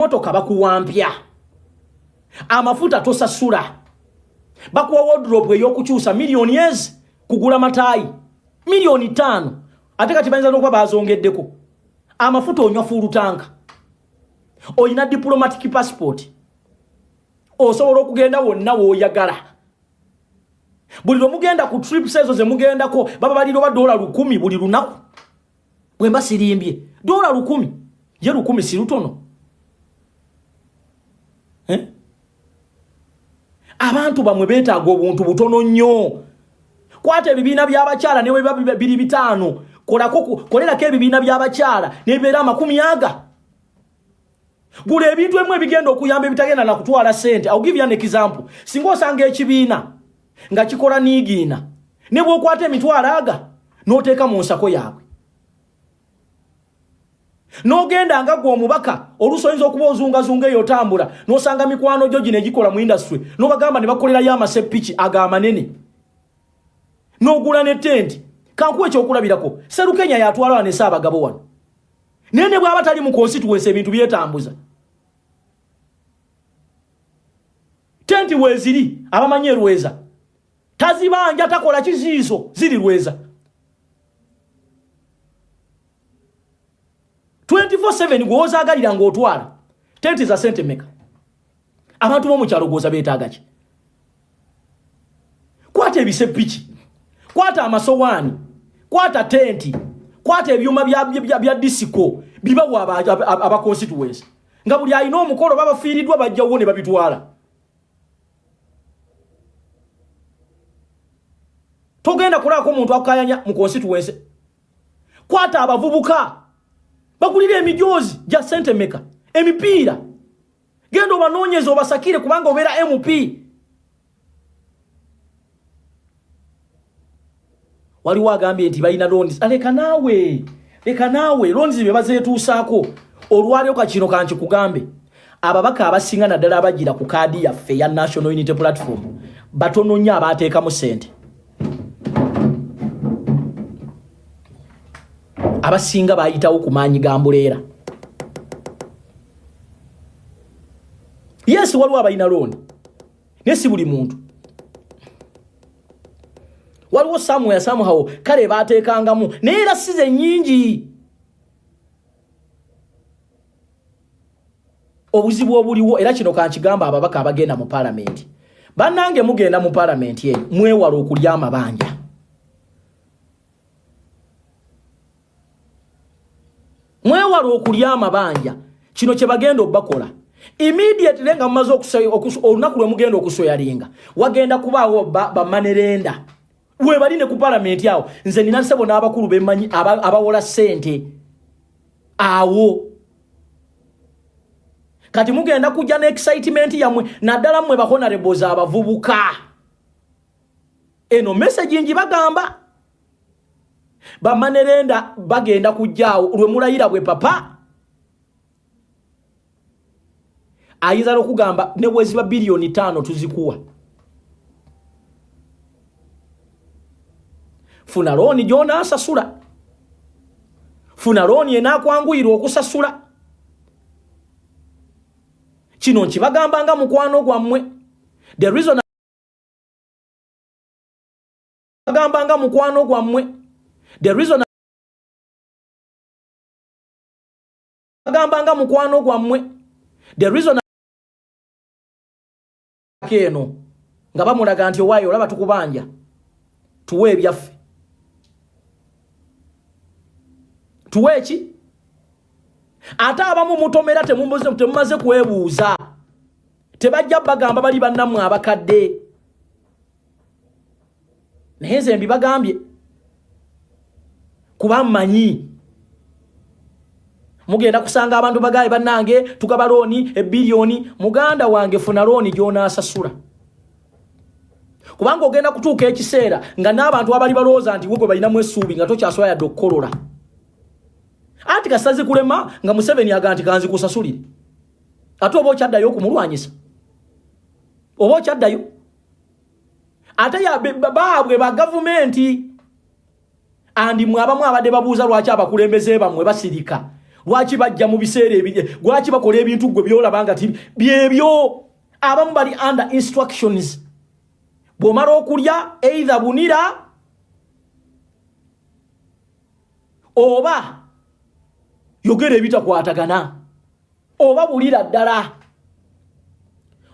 motoka bakuwampya amafuta tosasula bakuwa wardrobe eyokukyusa milioni ezi kugula matayi milioni 5 ate kati bayinza n'okuba bazongeddeko amafuta onywa full tank oyina diplomatic passport osobola okugenda wonna w'oyagala buli lwemugenda ku trips ezo ze mugendako baba baliro ba $100 buli lunaku bwemba sirimbye $100 ye 10 si lutono abantu bamwe beetaaga obuntu butono nnyo kwata ebibiina by'abakyala ne bwe biri bitaano kolerako ebibiina by'abakyala ne bibeera 100 gula ebintu emwe ebigenda okuyamba ebitagenda na kutwala sente. I'll give you an example. Singa osanga ekibiina nga kikola niigiina ne bw'okwata emitwalo aga n'oteeka mu nsako yaabwe n'ogenda nga gwe omubaka oluusi oyinza okuba ozungazunga eyo otambula n'osanga mikwano gyo gino egikola mu industry n'obagamba ne bakolerayo amaseppiki aga amanene n'ogula ne tenti. Kankuwa ekyokulabirako Serukenya yatwalwa ne Ssaabagabo wano nene bw'aba tali mu constituency ebintu byetambuza tenti weziri abamanye Lweza tazibanja takola kiziizo ziri Lweza 24/7 gwoza agalira ng'otwala tenti za sente meka abantu bo mu kyalo gwoza beetaaga ki kwata ebiseppiki kwata amasowaani kwata tenti kwata ebyuma bya disco bibawa aba constituency nga buli ayina omukolo babafiiriddwa bajjawo ne babitwala. Togenda kulako omuntu akayanya mu constituency kwata abavubuka bagulira emijoozi gya sente meka emipiira genda obanoonyeza obasakire kubanga obeera MP. Waliwo agambye nti balina loans leka naawe loans bye bazeetuusaako olwalyo kakino kanki kugambe ababaka abasinga naddala abagira ku kaadi yaffe ya National Unity Platform batono nnyo abaateekamu sente abasinga bayitawo ku maanyi ga mbuleera. Yes, waliwo abalina loan naye si buli muntu. Waliwo somehow kale baateekangamu naye era si ze nnyingi. Obuzibu obuliwo era kino kankigamba ababaka abagenda mu parliament. Bannange mugenda mu parliament eyo mwewala okulya amabanja. Mwewala okulya amabanja kino kye bagenda obakola. Immediately nga mumaze olunaku lwe mugenda okusoyalinga wagenda kubaawo bamanerenda webaline ku parliament yawo nze nina nsebo n'abakulu bemanyi abawola sente awo kati mugenda kujja ne excitement yamwe naddala mmwe honorables abavubuka eno message ngi bagamba bamanerenda bagenda kujjaawo lwe mulayira bwe papa ayinza okugamba ne bweziba bilioni 5 tuzikuwa funa looni gyona asasula funa looni enakwanguyirwa okusasula kino nkibagambanga mukwano gwammwe the reason bagambanga mukwano gwammwe the reason bagambanga mukwano gwammwe the reason keno nga bamulaga nti owaayo olaba tukubanja tuwe ebyaffe tuwe eki ate abamu mutomera temumaze kwebuuza tebajja bagamba bali bannammwe abakadde naye nze mbibagambye kuba mmanyi mugenda kusanga abantu bagaye bannange tugaba looni ebilioni muganda wange funa looni gy'onaasasula kubanga ogenda kutuuka ekiseera nga n'abantu abali balowooza nti wegwe balinamu essuubi nga tokyasobola yadde okukolola anti kasazi kulema nga Museveni aga nti kanzi kusasulire ate oba okyaddayo okumulwanyisa oba okyaddayo ate baabwe ba gavumenti andi mwe abamu abadde babuuza lwaki abakulembeze bamwe basirika Lwaki bajja mu biseera ebije? Lwaki bakola ebintu gwe byolabanga ti byebyo? Abamu bali under instructions. Bw'omala okulya either bunira oba yogera ebitakwatagana oba bulira ddala.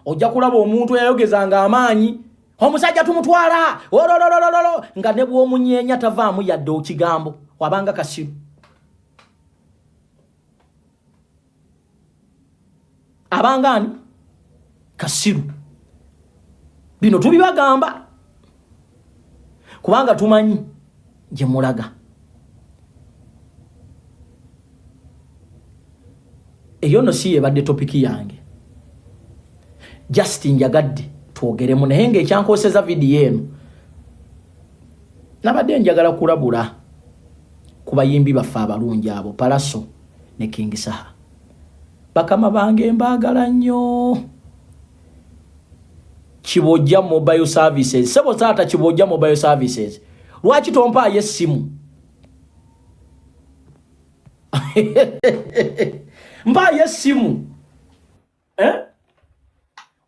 Ojja kulaba omuntu eyayogezanga amaanyi, omusajja tumutwala nga ne bw'omunyeenya tavaamu yadde okigambo, wabanga kasiru. Abangani kasiru. Bino tubibagamba kubanga tumanyi gye mulaga. Eyo no si ebadde topiki yange. Just njagadde twogeremu naye ng'ekyankoseza vidiyo eno nabadde njagala kulabula ku bayimbi baffe abalungi abo Pallaso ne Saha. Bakama bange mbaagala nnyo. Kibojja mobile services. Sebo taata Kibojja mobile services. Lwaki tompaayo essimu? Mpaayo essimu.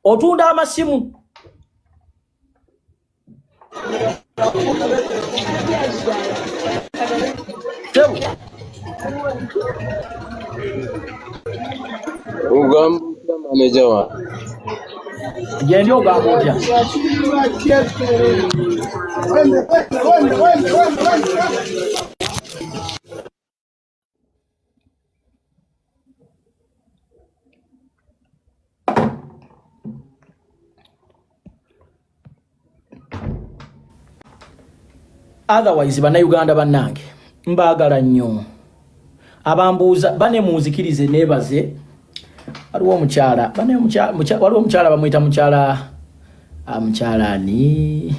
Otunda amasimu. Sebo. Manager wa. Yendi ogamba otya? Otherwise bannayuganda bannange mbaagala nnyo. Abambuuza bane munzikirize neebaze. Waliwo omukyala waliwo omukyala bamuyita mukyala ni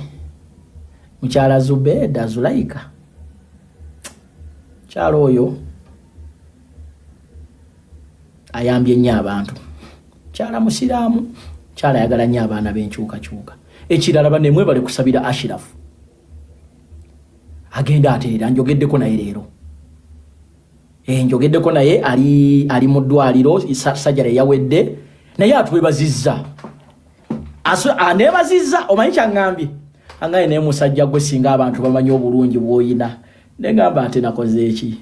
mukyala Zubeda Zulaika. Mukyala oyo ayambye nnyo abantu. Mukyala musiraamu, mukyala ayagala nnyo abaana b'enkyukakyuka. Ekirala banne mwebale kusabira Ashirafu. Agenda ateera njogeddeko naye leero. Njogeddeko naye ali mu ddwaliro sajjale yawedde naye atwebazizza. Aneebazizza omanyi kyangambye. Angaye naye musajja gwe singa abantu bamanyi obulungi bw'oyina. Ne ngamba ate nakoze eki.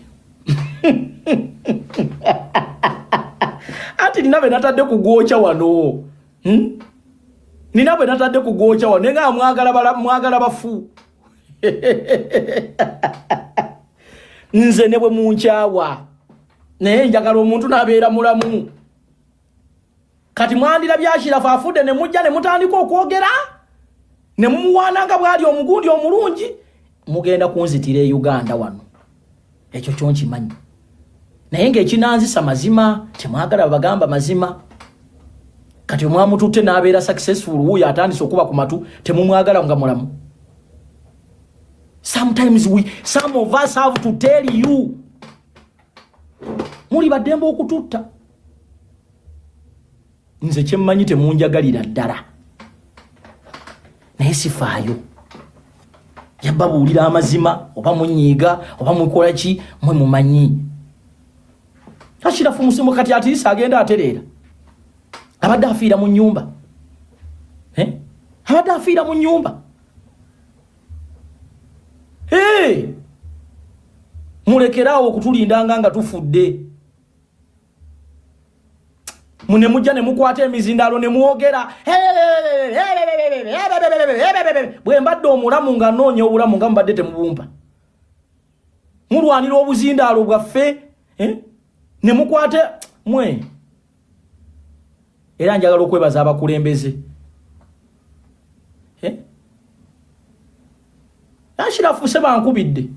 Ati nina bwe natadde kugwocha wano. Nina bwe natadde kugwocha wano. Nenga mwagala bafu. Nze ne bwe munkyawa naye njagala omuntu nabeera mulamu. Kati mwandira byashirafu afudde ne mujja ne mutandika okwogera ne mumuwaananga bwali omugundi omulungi mugenda kunzitira e Uganda wano. Ekyo kyonkimanyi. Naye ng'ekinanzisa mazima temwagala bagamba mazima. Kati omwamututte n'abeera successful wuyo atandise okuba ku matu temumwagala nga mulamu. Sometimes some of us have to tell you. Muli badembo okututta. Nze kyemmanyi temunjagalira ddala. Naye sifaayo. Yababuulira amazima oba munyiiga oba mukola ki mwe mumanyi. Ashirafu musimu kati atirisa agenda atereera. Abadde afiira mu nnyumba. Abadde afiira mu nnyumba. Mulekerawo okutulindanga nga tufudde. Mune mujja ne mukwata emizindalo ne muogera. Bwe mbadde omulamu nga noonya obulamu nga mbadde temubumpa. Mulwanira obuzindalo bwaffe ne mukwata mwe. Era njagala okwebaza abakulembeze. Ashirafu seba ankubidde.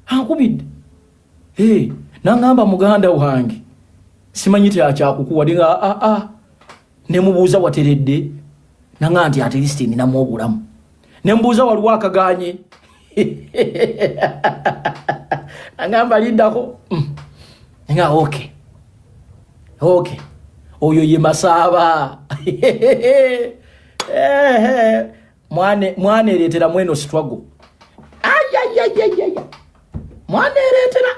Ankubidde. Nangamba muganda wange. Simanyite akyakukuwa dinga ne mubuuza wateredde. Nanga anti at least nina mu obulamu. Ne mbuuza waliwo akaganye. Nangamba lindako. Nga okay. Oyo ye Masaba. Mwane letera mweno struggle. mwaneretera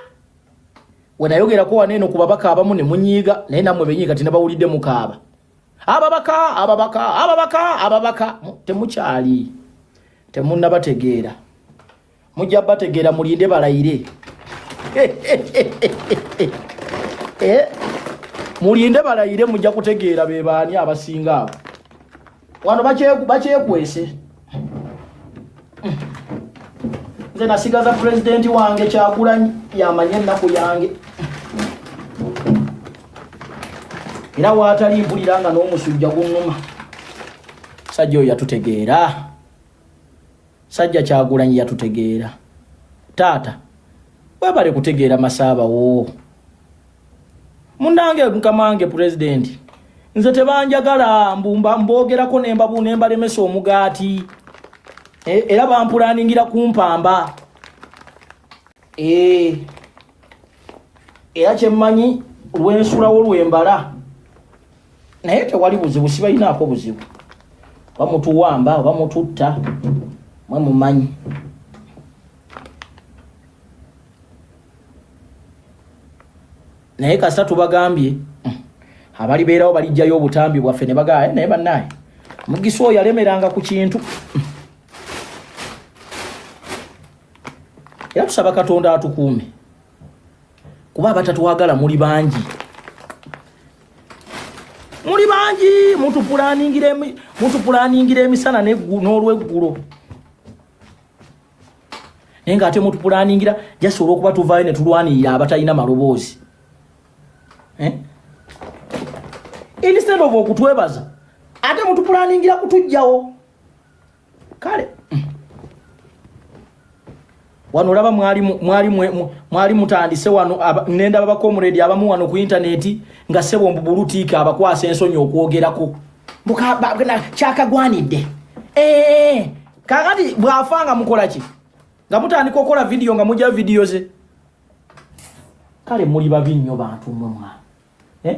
wenayogera ko waneno ku babaka abamu ne munyiga naye namwe benyiga tinabawulidde mukaaba ababaka temukyali temunnabategeera mujja bategeera mulinde balayire mulinde balayire mujja kutegeera be baani abasinga abo wano bakyekwese nze nasigaza president wange Kyagulanyi yamanye ennaku yange era waatali mpulira nga n'omusujja gunnuma sajja oyo yatutegeera sajja Kyagulanyi yatutegeera taata webale kutegeera masaabawo munange nkamange president nze tebanjagala mbogerako nembalemesa omugaati era bampulaningira kumpamba era kyemmanyi lwensulawo lwembala naye tewali buzibu sibalinaako buzibu bamutuwamba bamututta mwe mumanyi naye kasita tubagambye abali beerawo balijjayo obutambi bwaffe ne bagaya naye bannaye mugisa oyo yalemeranga ku kintu era tusaba Katonda atukuume kuba abatatuwagala muli bangi mutupulaningira emisana n'olweggulo naye nga ate mutupulaningira jasi olw'okuba tuvaayo ne tulwanirira abatalina maloboozi instead of okutwebaza ate mutupulaningira kutujjawo kale wano olaba mwali mutandise wano nenda babakomredi abamu wano ku internet nga sebo mbulutiika abakwasa ensonyi okwogerako kyakagwanidde kakati bwafanga mukola ki nga mutandika okola video nga mujja video ze kale muli babi nnyo bantu mmwe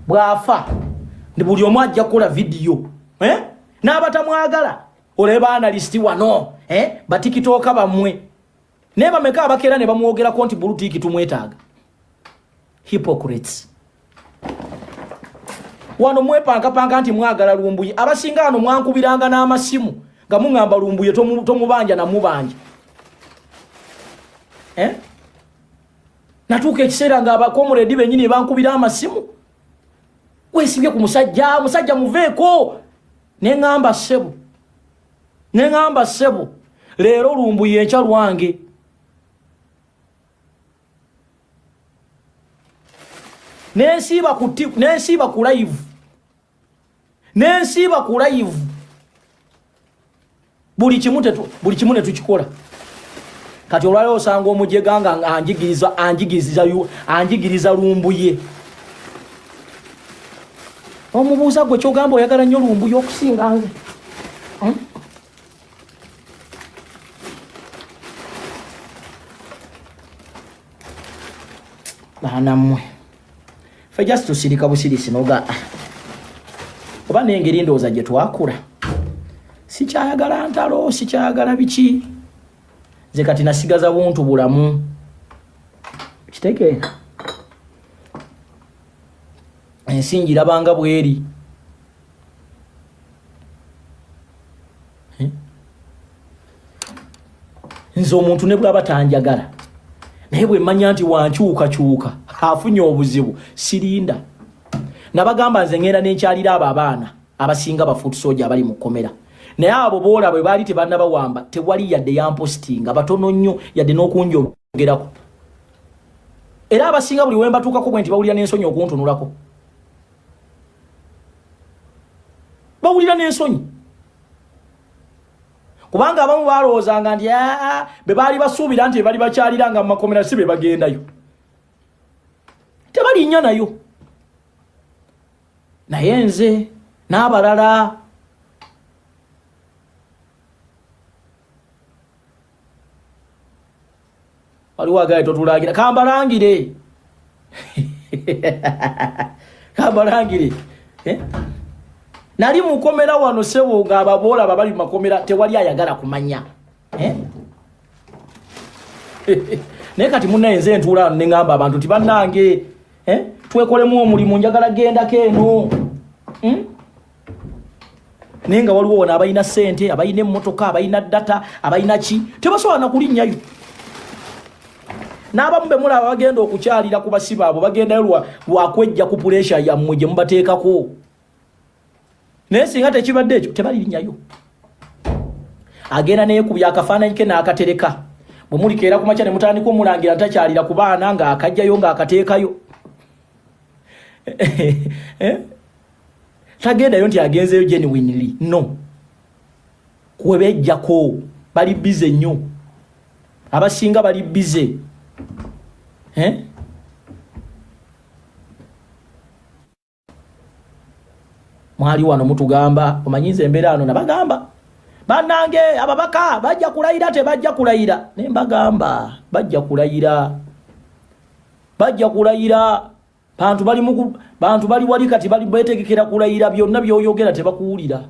bwafa ndi buli omu ajja kukola video n'abatamwagala oleba analyst wano batikitooka bamwe naye bameka abakeera ne bamwogerako nti bulutiiki tumwetaaga hypocrites wano mwepankapanga nti mwagala Lumbuye abasinga wano mwankubiranga n'amasimu nga muŋŋamba Lumbuye tomubanja namubanja natuuka ekiseera nga abakomredi bennyini bankubira amasimu weesibye ku musajja muveeko neŋŋamba ssebo leero Lumbuye enkya lwange nensiiba ku live buli kimu ne tukikola kati olwali osanga omujega nga anjigiriza Lumbuye omubuuza gwe kyogamba oyagala nnyo Lumbuye okusinga nze baanammwe fe just tusirika busirisi noga oba n'engeri ndowooza gye twakula sikyayagala ntalo sikyayagala biki nze kati nasigaza buntu bulamu kitegeera ensi ngirabanga bweri nze omuntu ne bwaba tanjagala naye bwe mmanya nti wankyukakyuka afunye obuzibu sirinda nabagamba nze ngenda n'enkyalira abo abaana abasinga bafuuti soja abali mu kkomera naye abo boola bwe baali tebannabawamba tewali yadde yampositinga batono nnyo yadde n'okunjogerako era abasinga buli we mbatuukako bwe nti bawulira n'ensonyi okuntunulako bawulira n'ensonyi kubanga abamu balowoozanga nti be baali basuubira nti bali bakyaliranga mu makomera si be bagendayo tebalinnya nayo naye nze n'abalala waliwo agaye totulagira kambalangire kambalangire nali mukomera wano sebo nga ababoola babali makomera tewali ayagala kumanya naye kati munnayenze ntuula ne ngamba abantu nti bannange twekolemu omulimu njagala gendako eno naye nga waliwo wona abalina ssente abalina emmotoka abalina data abalina ki tebasobola na kulinnyayo n'abamu be mulaba bagenda okukyalira ku basiba abo bagendayo lwakwejja ku puresha yammwe gye mubateekako naye singa tekibadde ekyo tebalinnyayo agenda naye ku byakafaananyi ke n'akatereka bwe mulikeera ku makya ne mutandika omulangira ntakyalira ku baana ng'akajjayo ng'akateekayo tagendayo nti agenzeyo genuinely no kwebejjako bali bize nnyo abasinga bali bize mwali wano mutugamba omanyize embeera ano nabagamba bannange ababaka bajja kulayira tebajja kulayira ne mbagamba bajja kulayira bantu bali wali kati bali betegekera kulayira byonna byoyogera tebakuwulira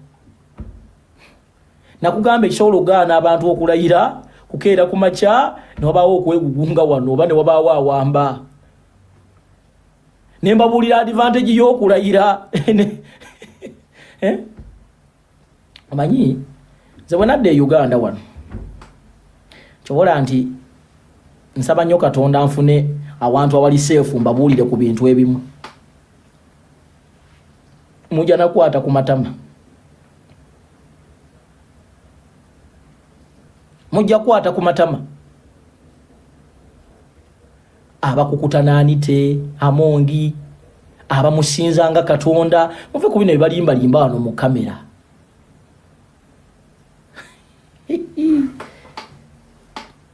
nakugamba ekisobola ogaana abantu okulayira kukeera ku makya ne wabaawo okwegugunga wano oba ne wabaawo awamba ne mbabuulira advantage y'okulayira amanyi nze bwe nadda e Uganda wano kyobola nti nsaba nnyo Katonda nfune awantu awali seefu mbabuulire ku bintu ebimu mujja nakwata ku matama mujja kwata ku matama abakukutanaanite amongi abamusinzanga Katonda muve ku bino ebibalimbalimba wano mu kamera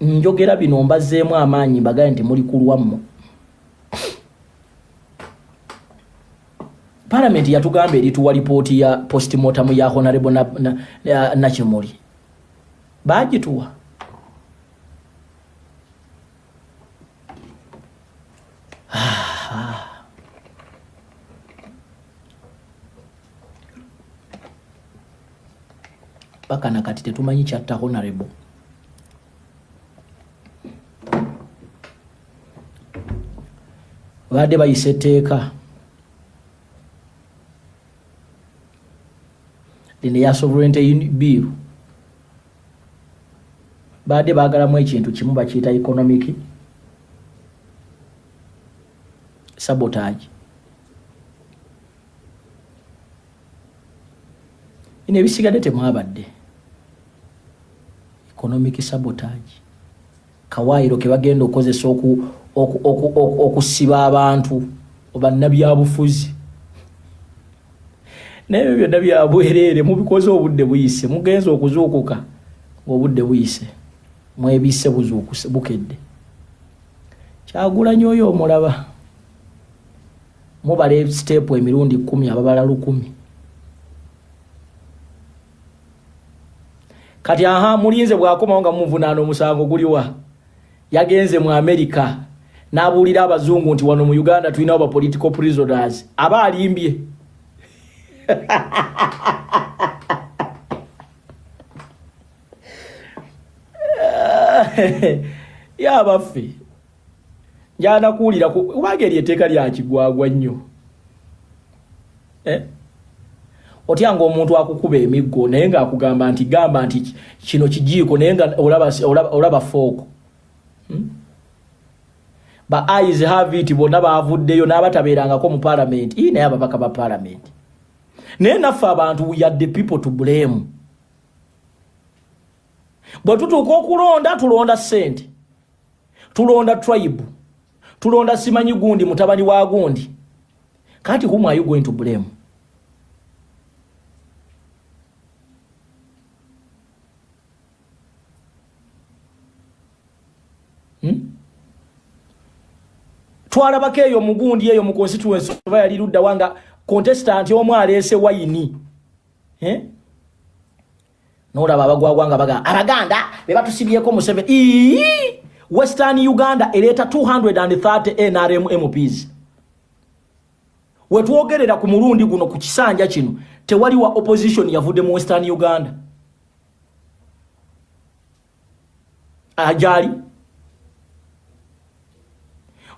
njogera bino mbazeemu amaanyi mbagaye nti muli kulwammwe Parliament yatugamba erituwa lipooti ya postmortem ya Honorable na Kimuli bagituwa paka nakati tetumanyi kyatta Honorable badde bayise etteeka lino ya sovereignty bill badde baagalamu ekintu kimu bakiyita economic sabotage ine ebisigadde temwabadde economic sabotage kawaayiro ke bagenda okozesa okusiba abantu oba nabyabufuzi naye byonna byabwereere mubikoze obudde buyise mugenza okuzuukuka ng'obudde buyise mwebise buzuukuse bukedde Kyagulanyi oyo omulaba mubala stepu emirundi 10 ababala 100 kati mulinze bwakomawo nga muvunaana omusango guliwa yagenze mu America n'abuulira abazungu nti wano mu Uganda tulina aba political prisoners aba alimbye ya baffe njana kuulira kubageri etteeka lya kigwagwa nnyo otyanga omuntu akukuba emiggo naye nga akugamba nti gamba nti kino kijiiko naye nga olaba fooko ba eyes have it bonna baavuddeyo n'abatabeerangako mu parliament naye ababaka ba parliament naye naffe abantu we are the people to blame bwe tutuuka okulonda tulonda ssente tulonda tribe tulonda simanyi gundi mutabani wa gundi kati whom are you going to blame twalabako eyo mugundi eyo mu constituency oba yali ludda wanga contestant omu aleese wayini n'olaba abagwagwanga abaganda be batusibyeko mu 7 Western Uganda eleeta 230 NRM MPs wetwogerera ku mulundi guno ku kisanja kino tewaliwa opposition yavudde mu Western Uganda ajali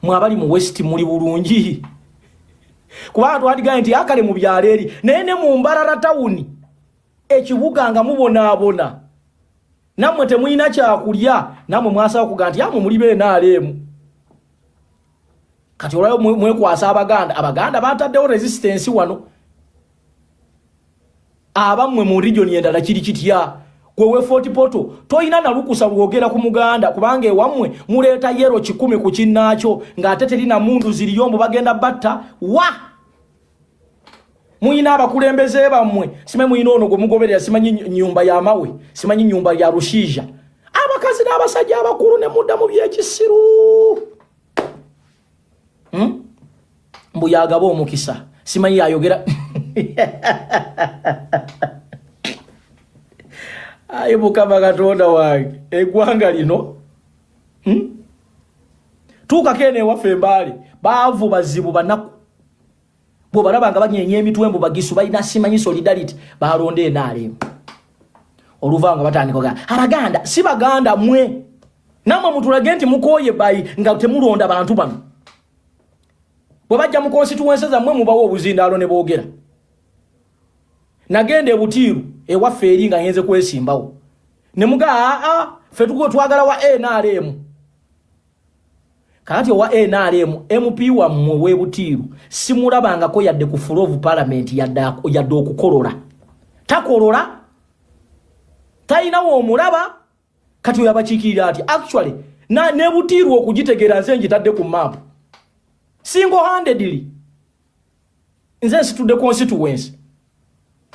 mwabali mu West muli bulungi kuba twadiga nti akale mu byaleri nene mu Mbarara town ekibuga nga mubona namwe temuyina kya kulya namwe mwasa kuga nti amwe muli be naalemu kati olwayo mwekwasa abaganda bataddewo resistance wano abamwe mu region endala kiri kitya gwewe 40 poto toyina na lukusa lwogera ku muganda kubange wamwe muleta yero 10 ku kinnacho ngate terina mundu ziliyombo bagenda batta wa muyina abakulembeze bamwe simanyi muyina ono gwe mugoberera simanyi nyumba ya mawe simanyi nyumba ya rushija abakazi n'abasajja abakulu ne mudda mu byekisiru mbuyaga bo omukisa simanyi ayogera ayi mukama Katonda wange eggwanga lino tuuka kene waffe mbali baavu bazibu banaku bo barabanga banyenye emitwe mbu bagisu balina simanyi solidarity balonde enaalemu oluvanga batandikoga abaganda si baganda mwe namwe mutulage nti mukoye bayi nga temulonda bantu bano bwe bajja mu constituency zammwe mubawo obuzindalo ne boogera nagende Butiru ewaffe eri nga nyenze kwesimbawo ne muga ffe tuko twagala wa NRM kati wa NRM MP wa mwe Butiru simulabangako yadde ku floor of parliament yadde okukolola takolola tayina wo omulaba kati oyo abakikirira ati actually ne Butiru okugitegera nze njitadde ku map single-handedly nze situde constituency.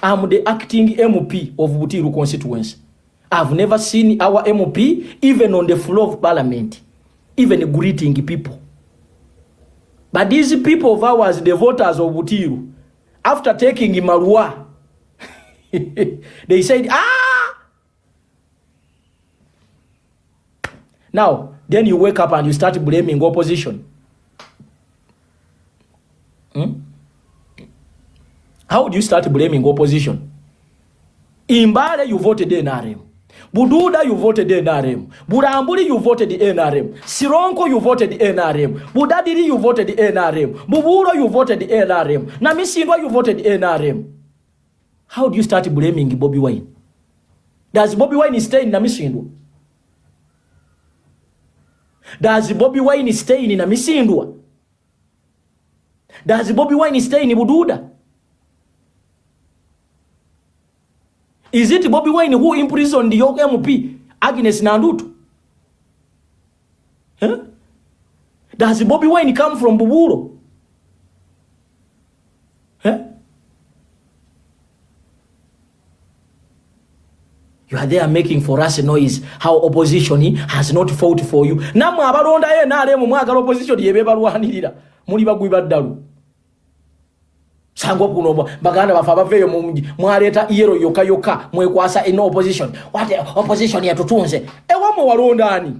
I'm the acting MP of Butiru constituency. I've never seen our MP even on the floor of parliament, even greeting people. But these people of ours, the voters of Butiru, after taking Marua, they said, Now, then you wake up and you start blaming opposition. How do you start blaming opposition? Imbale, you voted NRM. Bududa, you voted NRM. Burambuli, you voted NRM. Sironko, you voted NRM. Budadiri, you voted NRM. Buburo, you voted NRM. Namisindwa, you voted NRM. How do you start blaming Bobby Wine? Does Bobby Wine stay in Namisindwa? Does Bobby Wine stay in Namisindwa? Does Bobby Wine stay in Bududa? Is it Bobby Wine who imprisoned the MP Agnes Nandutu? Huh? Does Bobby Wine come from Buburo? Huh? You are there making for us a noise how opposition has not fought for you. Namwe abalonda NRM mwagala opposition yebe balwanirira muli bagwi baddalu. Sango kuno baganda bafa baveyo mungi mwaleta yero yoka mwekwasa eno opposition. What opposition yatutunze? Ewa walonda ani?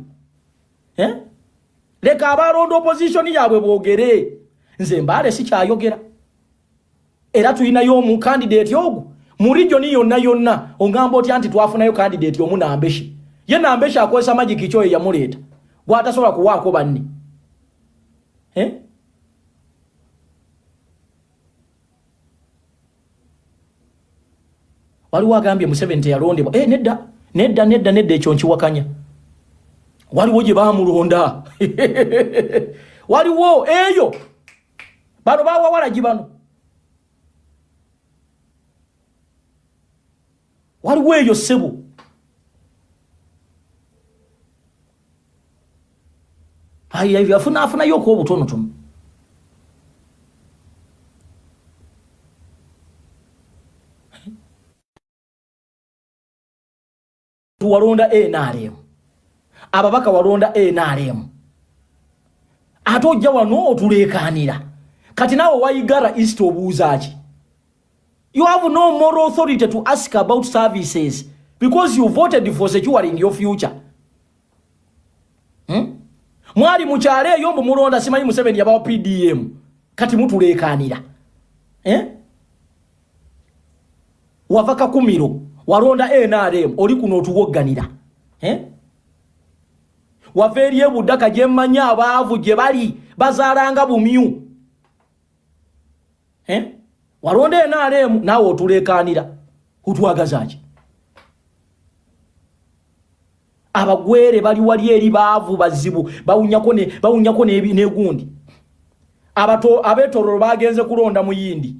Leka abalonda opposition yabwe boogere. Nze mbale si kyayogera. Era tuyina yo mu candidate yogu. Mu region yonna ongamba oti anti twafunayo candidate yomu nambeshi. Ye nambeshi akwesa magic kichoye ya muleta. Gwatasobola kuwako banni. Waliwo agambye Museveni yalondebwa. Nedda ekyo nkiwakanya. Waliwo gye baamulonda. Waliwo eyo. Bano bawawala gibano. Waliwo eyo sebo. Ayi afuna yoko obutonotono. Walonda NRM. Ababaka walonda NRM. Atojja wano otulekanira. Kati nawo wayigara east obuuzaaki. You have no moral authority to ask about services because you voted for securing your future. Mwali mukyale yombo mulonda simanyi Museveni yabawa PDM. Kati mutulekanira. Wavaka kumiro. Walonda NRM oli kuno otuwogganira. Waveriye budaka gye mmanya abaavu gye bali bazalanga bumyu walonde NRM nawe otulekanira utwagazaaki abagwere bali wali eri baavu bazibu bawunyako negundi abetororo bagenze kulonda mu yindi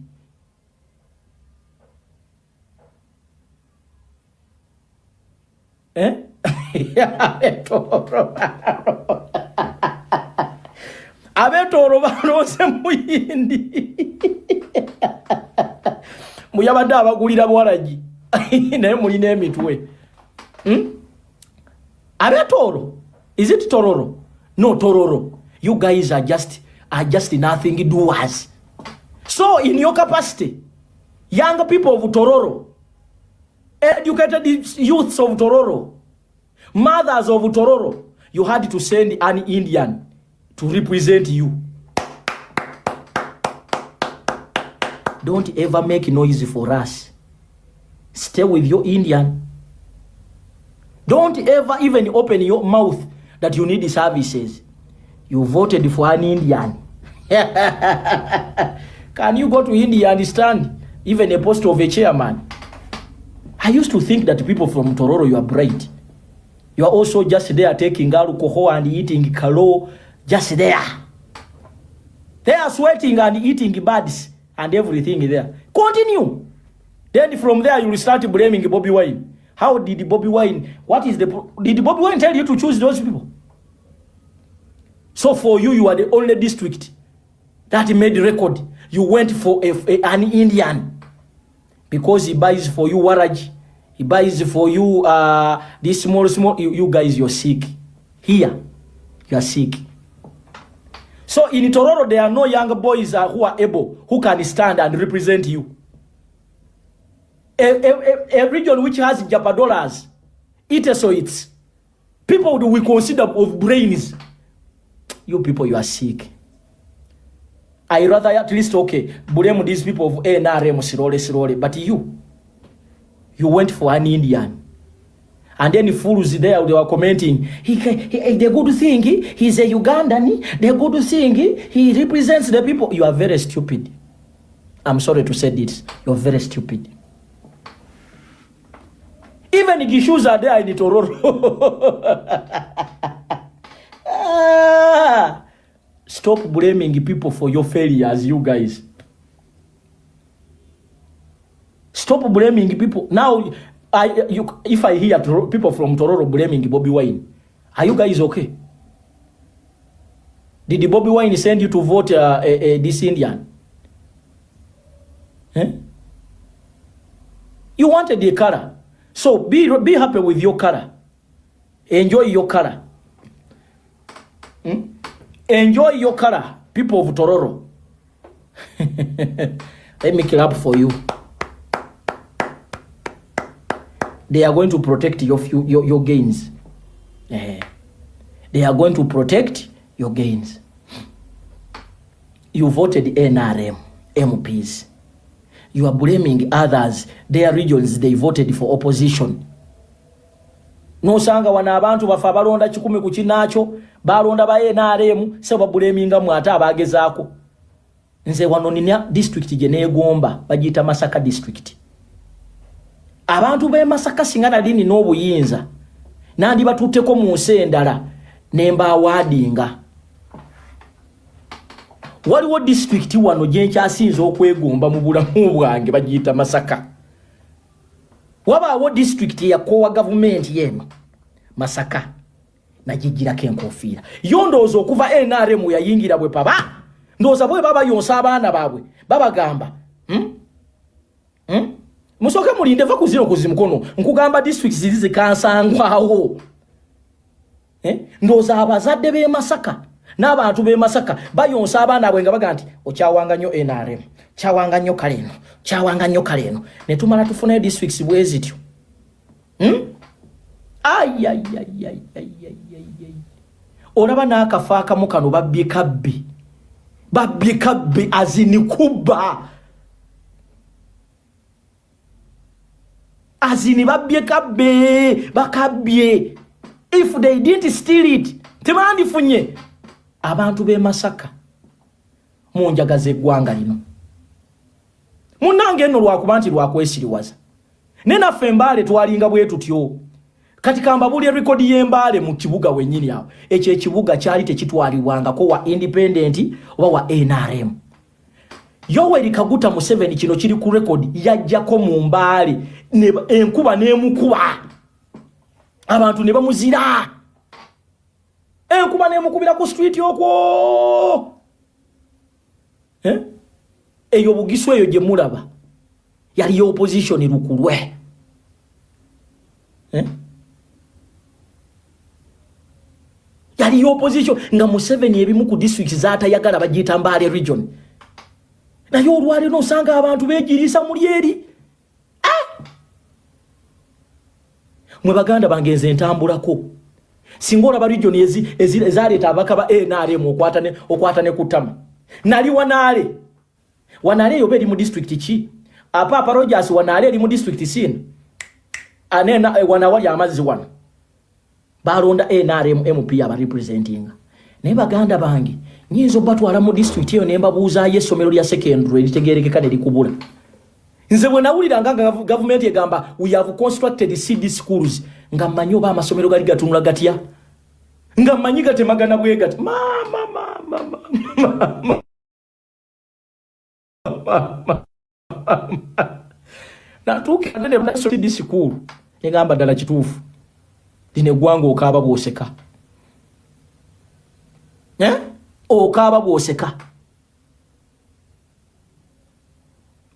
abetoro balose mu yindi muyabadde abagulira bwalaji naye mulina emitwe abetoro. Is it tororo? No, tororo. You guys are just nothing doers. So in your capacity, young people of Tororo, educated youths of Tororo, mothers of Tororo, you had to send an Indian to represent you. Don't ever make noise for us. Stay with your Indian. Don't ever even open your mouth that you need services. You voted for an Indian. Can you go to India and stand even a post of a chairman? I used to think that people from Tororo, you are bright. You are also just there taking alcohol and eating kalo, just there. They are sweating and eating birds and everything there. Continue. Then from there you will start blaming Bobby Wine. How did Bobby Wine, did Bobby Wine tell you to choose those people? So for you are the only district that made record. You went for an Indian because he buys for you Waraj. He buys for you this small, you guys, you're sick. Here, you are sick. So in Tororo, there are no young boys who are able, who can stand and represent you. A region which has Japadolas, Itesoids, people we consider of brains. You people, you are sick. I rather at least, okay, blame these people of NRM, Sirole, but you went for an Indian. And then the fools there, they were commenting, the good thing, he's a Ugandan, the good thing, he represents the people. You are very stupid. I'm sorry to say this. You're very stupid. Even the Gishus are there in the Tororo. Stop blaming people for your failures, you guys. Stop blaming people. Now, if I hear people from Tororo blaming Bobby Wine, are you guys okay? Did the Bobby Wine send you to vote this Indian? You wanted a color. So be happy with your color. Enjoy your color. Enjoy your color, people of Tororo. Let me clap for you. They are going to protect your gains. They are going to protect your gains. You voted NRM, MPs. You are blaming others, their regions, they voted for opposition. No sanga wana abantu bafa balonda 10 ku kinacho, balonda ba NRM, seba buleminga mwata abagezaako. Nze wano nina district je negomba, bagita Masaka district. Abantu be Masaka singana dini n'obuyinza. Nandi batutteko mu nsendala nemba awadinga. Waliwo district wano je nkyasinze okwegomba mu bulamu bwange bagita Masaka. Wabaawo district ya kowa government yenu Masaka najigira kenkofiira. Yondoozo okuva NRM yayingira bwe paba. Ndooza bwe baba yonsa abaana baabwe. Baba gamba. Musoke mulinde va kuzino kuzimukono. Nkugamba district zilize kansangwawo. Ndooza abazadde be Masaka. N'abantu be Masaka bayonsa abaana abwe nga baga nti okyawanga nnyo NRM. Kyawanga nnyo kaleno. Kyawanga nnyo kaleno. Ne tumala tufuna districts bwezityo. Ay. Olaba n'akafa akamu kano babbikabbi. Babbikabbi azinikuba. Azini babbikabbe bakabye. If they didn't steal it, temandifunye. abantu be Masaka munjagaze eggwanga lino munnange nno lwakubanti lwakwesiriwaza nena fembaale twalinga bwe tutyo kati kamba buli record y'embaale mu kibuga wennyini awo ekyo ekibuga kyali tekitwalibwangako wa independent oba wa NRM Yoweri Kaguta Museveni kino kiri ku record yajjako mu mbaale enkuba n'emukuba abantu ne bamuzira enkuba n'emukubira ku street okwo eyo bugiswe eyo gye mulaba yali opposition lukulwe yali opposition nga Museveni ebimu ku district zaatayagala bagiyita Mbale region naye olwaleero osanga abantu beegirisa muli eri mwe baganda bange nze ntambulako singa olaba region ezaleeta abaka ba NRM okwatane kutama nali Wanaale eyo beri mu district ki Papa Rogers Wanaale eri mu district sina anena wanawali amazzi wana balonda NRM MP aba representing naye baganda bange nyinzo batwala mu district eyo nemba buuza yesomero lya secondary litegerekeka ne likubula nze bwe nawulira nga government egamba we have constructed CD schools nga manyo ba amasomero gali gatunula gatya nga manyi gatemagana bwe gati natuuka nene CD school egamba ddala kituufu dine gwango okaba bwoseka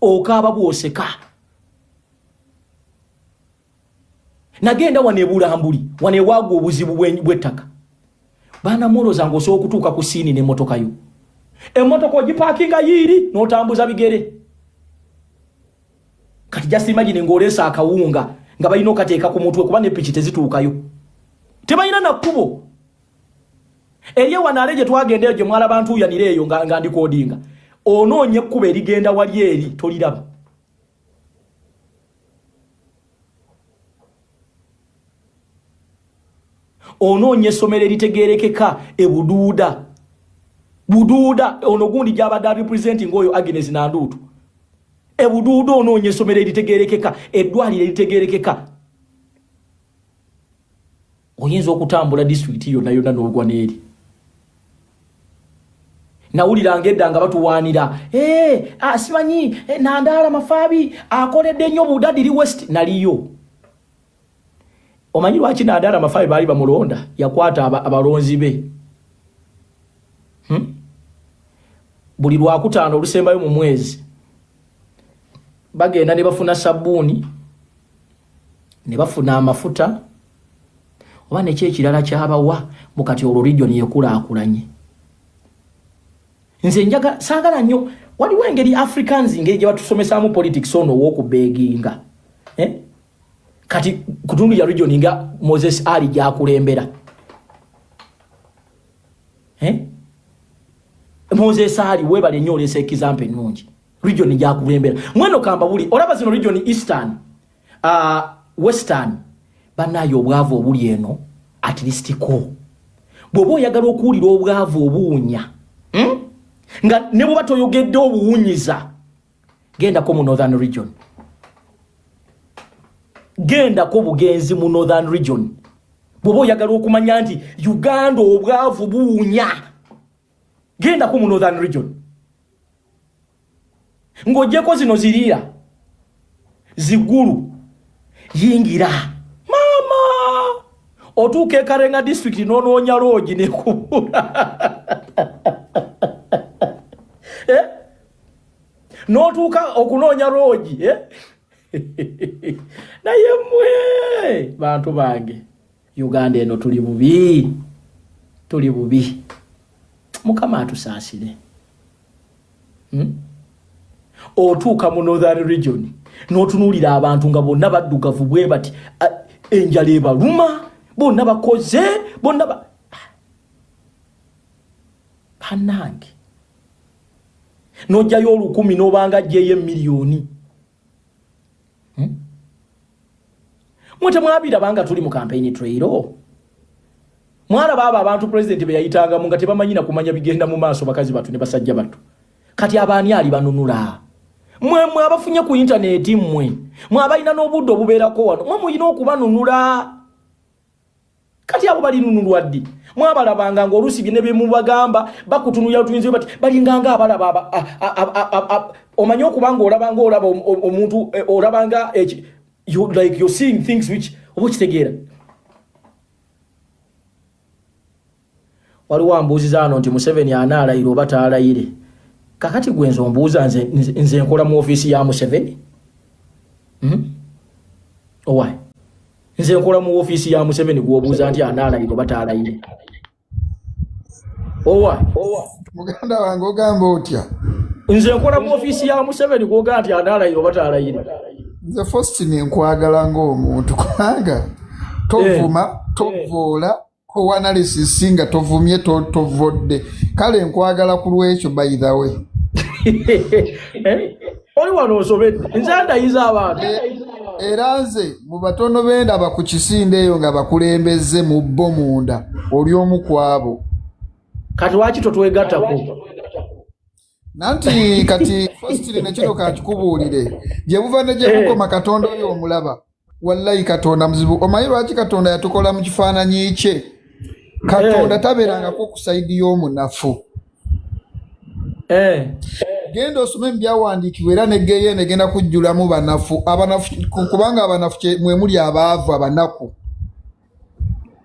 okaba bwoseka nagenda wanebulambuli wanewagwa obuzibu bw'ettaka bana moro zangu osobola okutuuka ku siini n'emmotoka yo emmotoka ogipakinga yiri n'otambuza bigere kati just imagine ng'oleesa akawunga nga balina okateeka ku mutwe kuba n'epiki tezituukayo tebalina nakkubo eriye Wanaale gye twagendeyo gye mwala bantu yanire eyo nga ndikodinga onoonye ekkubo erigenda wali eri toliraba onoonye essomero eritegerekeka buduuda ono gundi gy'abadde representing oyo Agnes Nanduutu buduuda onoonye essomero eritegerekeka eddwaliro eritegerekeka oyinza okutambula district yonna n'olwa n'eri nawuliranga edda nga batuwaanira simanyi Nandaala Mafaabi akoledde nnyo Budadiri West naliyo omanyi lwaki Nandaala Mafaabi baali bamulonda yakwata abalonzi be buli lwakutaano olusembayo mu mwezi bagenda ne bafuna sabbuuni ne bafuna amafuta oba neki ekirala kyabawa bukati olwo region yekulaakulanye nze njaga saagala nnyo waliwo engeri Africans ngeri gye batusomesaamu politics ono w'okubeeginga kati kutundu ya region nga Moses Ali gyakulembera Moses Ali webale nnyo oleesa example ennungi region gyakulembera mweno kamba buli olaba zino region Eastern Western banayo obwavu obuli eno at least ko bwoba oyagala okuwulira obwavu obuwunya nga ne bwe batoyogedde obuwunyiza gendako mu Northern region gendako bugenzi mu Northern region bwoba oyagala okumanya nti Uganda obwavu buwunya gendako mu Northern region ng'ogyeko zino ziriira zigulu yingira otuuka e Karenga district n'onoonya loogi nekubula n'otuuka okunoonya loogi naye mmwe bantu bange Uganda eno tuli bubi Mukama atusaasire otuuka mu Northern region n'otunuulira abantu nga bonna baddugavu bwe bati enjala ebaluma bonna bakoze bonna panange n'ojjayo 10,000 n'obanga ajjeyo emiliyoni mwete mwabira banga tuli mu campaign trail Mwala baba abantu president be yayitanga mu ngati bamanyina kumanya bigenda mu maaso bakazi batu ne basajja batu. Kati abaani ali banunula. Mwe abafunye ku internet mwe abalina n'obuddo bubeerako wano mwe muyina okubanunula. Kati abo bali nunulwa ddi mwabalabanga ng'olusi bine bye mubagamba bakutunulya tuyinze bati balinganga abalaba omanyi okubanga olaba omuntu olabanga like you're seeing things which kitegeera. Waliwo ambuuziza ano nti Museveni anaalayira oba taalayire. Kakati gwenze ombuuza nze nkola mu office ya Museveni? Why? Nze nkola mu office ya Museveni gwobuuza nti anaalayira oba taalayire. Why? Muganda wange ogamba otya? Nze nkola mu office ya Museveni gwoga nti anaalayira oba taalayire. Nze first nenkwagala ng'omuntu kubanga tovuma tovoola ko analysis singa tovumye tovodde kale nkwagala ku lwekyo by the way. Oli wano osobedde nze ndayiza abantu era nze mu batono bendaba ku kisinde eyo nga bakulembeze mu bbo munda oli omu kwabo. Kati waki totwegattako? Nanti kati first nekino kakikubuulire gye buva ne gye bukoma Katonda oyo omulaba wallahi Katonda muzibu. Omanyi lwaki Katonda yatukola mu kifaananyi kye? Katonda tabeerangako ku saidi y'omunafu. Genda osome ebyawandiikibwa era negeeye negenda kujjulamu banafu abanafu kubanga abanafu mwe muli abaavu abanaku.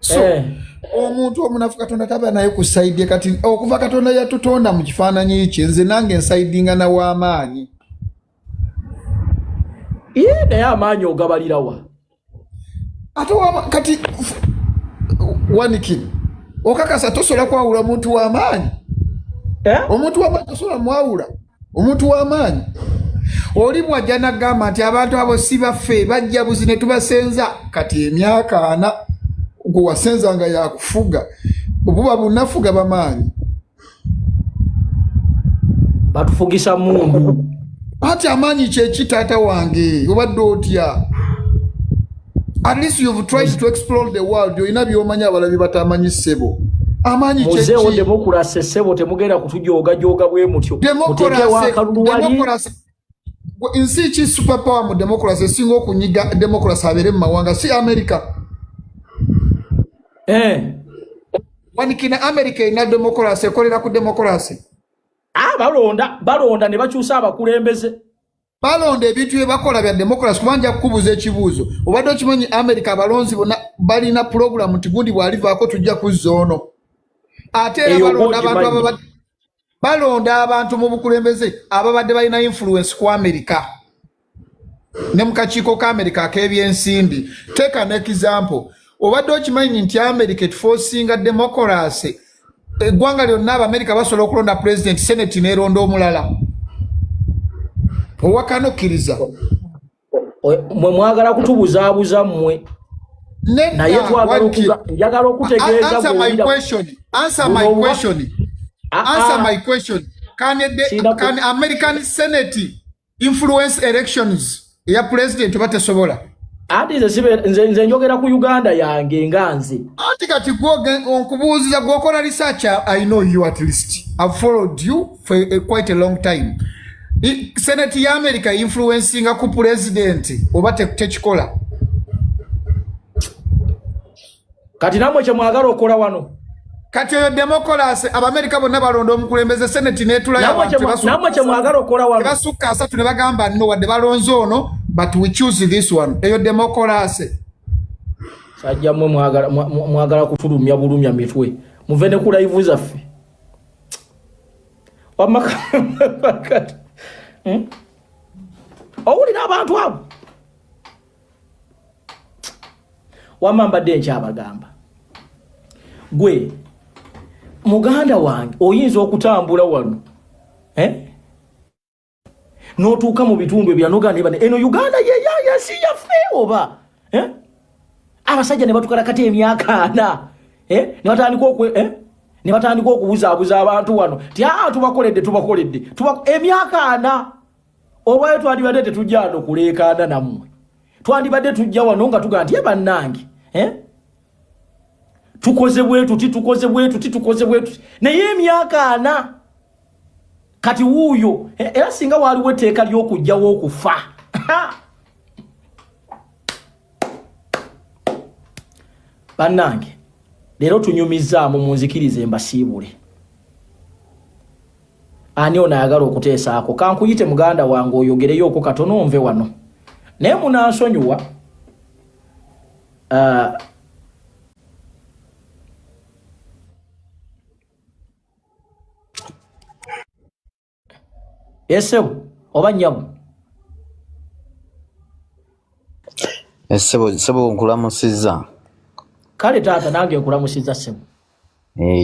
So omuntu omunafu Katonda tabeera naye ku saidi kati okuva Katonda yatutonda mu kifaananyi kye nze nange nsaidinga na w'amaanyi. Naye amaanyi ogabalirawa ate kati wanikini okakasa tosobola kwawula omuntu w'amaanyi. Omuntu w'amaanyi tosobola mwawula omuntu w'amaanyi. Oli bw'ajja n'agamba nti abantu abo si baffe bajja buzi ne tubasenza kati emyaka 4 gwe wasenzanga yakufuga obuba bunafuga bamaanyi batufugisa mundu. Ati amaanyi kyeki taata wange obadde otya? At least you've tried to explore the world. Yoina byomanya abalabi batamanyi ssebo. Amaanyi kyeki muzeewo demokrasi ssebo temugenda kutujooga bwe mutyo. Muteekewo akalulu wali. Nsi ki superpower mu demokrasi esinga okunyiga demokrasi abeere mu mawanga si America. Wanikina America ina demokrasi ekolera ku demokrasi. Balonda ne bakyusa abakulembeze. Balonda ebintu bye bakola bya demokrasi kubanja kukubuza ekibuuzo. Obadde okimanyi America abalonzi bonna balina program nti gundi bwalivaako tujja kuzza ono. Ate era balonda abantu mu bukulembeze ababadde balina influence ku America. Ne mu kakiiko ka America ak'ebyensimbi. Take an example. Obadde okimanyi nti America etuforcinga demokrasi. Eggwanga lyonna Abamerika basobola okulonda president senate neeronda omulala. Owakanokkiriza. Mwe mwagala kutubuzaabuza mmwe. Naye njagala okutegeeza. Answer my question. Can American Senate influence elections ya president oba tesobola? Ati nze njogera ku Uganda yange nganze. Ati kati onkubuuziza gwokola research. I know you at least. I've followed you for quite a long time. Senate ya America influencing ku president oba tekikola? Kati namwe kye mwagala okola wano. Kati oyo demokrasi Abamerika bonna balonda omukulembeze senate netula namwe kye mwagala okola wano. Basukka 3 ne bagamba nno wadde balonze ono but we choose this one. Eyo demokrasi. Sajja mwe mwagala kutulumya bulumya mitwe. Muve ne ku live zaffe. Wamakati. Owulira abantu abo. Wamambadde nkyabagamba. Gwe muganda wange oyinza okutambula wano n'otuuka mu bitundu ebyanogaana bane eno Uganda si yaffe oba abasajja ne batukala kati emyaka 4 ne batandika okubuzaabuza abantu wano ti tubakoledde emyaka 4 olwayo twandibadde tetujja wano kuleekaana nammwe twandibadde tujja wano nga tugaa nti bannange tukoze bwetu naye emyaka 4 kati wuuyo era singa waliwo etteeka ly'okujjawo okufa bannange leero tunyumizaamu munzikirize mbasiibule ani ono ayagala okuteesaako kankuyite muganda wange oyogereyoko katono onve wano naye munansonyiwa Esebo oba nyabu Sebo nkulamusizza kale taata nange nkulamusizza sebo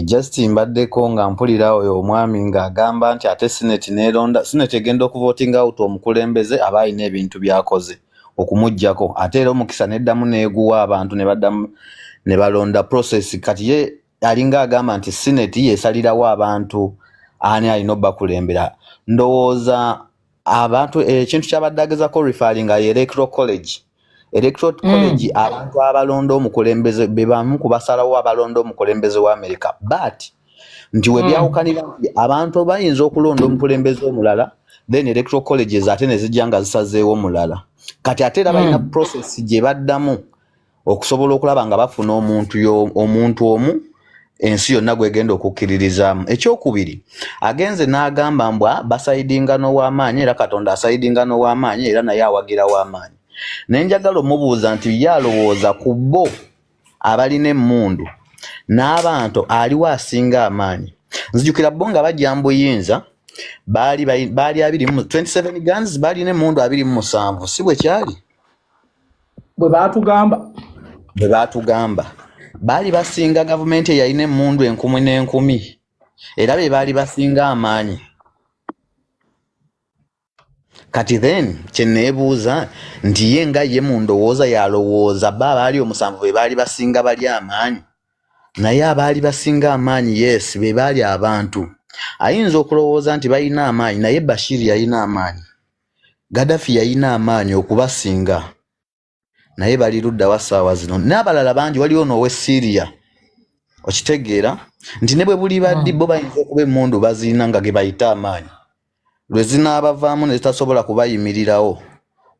just mbaddeko nga mpulira oyo omwami ng'agamba nti ate Senate neronda Senate egenda okuvotinga out omukulembeze aba alina ebintu byakoze okumuggyako ate era omukisa neddamu neeguwa abantu ne baddamu ne balonda process kati ye alinga agamba nti Senate yeesalirawo abantu ani alina obbakulembera ndowooza abantu ekintu kyabadde agezako referring a electoral college abantu abalonda omukulembeze be bamu kubasalawo abalonda omukulembeze wa America but nti we byawukanira nti abantu bayinza okulonda omukulembeze omulala then electoral colleges ate ne zijja nga zisazeewo omulala kati ate era balina process gye baddamu okusobola okulaba nga bafuna omuntu omu ensi yonna gwegenda okukkiririzaamu. Ekyokubiri agenze n'agamba mbwa basayidinga n'ow'amaanyi era Katonda asayidinga n'ow'amaanyi era naye awagira w'amaanyi. Nenjagala omubuuza nti yalowooza ku bo abalina emmundu n'abantu aliwo asinga amaanyi. Nzijukira bo nga bajja mbuyinza baali 27 guns balina emmundu 27 si bwe kyali bwe baatugamba baali basinga gavumenti eyalina emmundu 10,000 era be baali basinga amaanyi. Kati then kyeneebuuza nti ye nga ye mu ndowooza yalowooza baali 7 be baali basinga bali amaanyi naye abaali basinga amaanyi yes be baali abantu. Ayinza okulowooza nti balina amaanyi naye Bashir yalina amaanyi, Gaddafi yalina amaanyi okubasinga naye bali ludda wa ssaawa zino. N'abalala bangi waliwo n'owe Syria okitegeera nti ne bwe buli baddi bo bayinza okuba emmundu baziina nga ge bayita amaanyi lwe zinaabavaamu ne zitasobola kubayimirirawo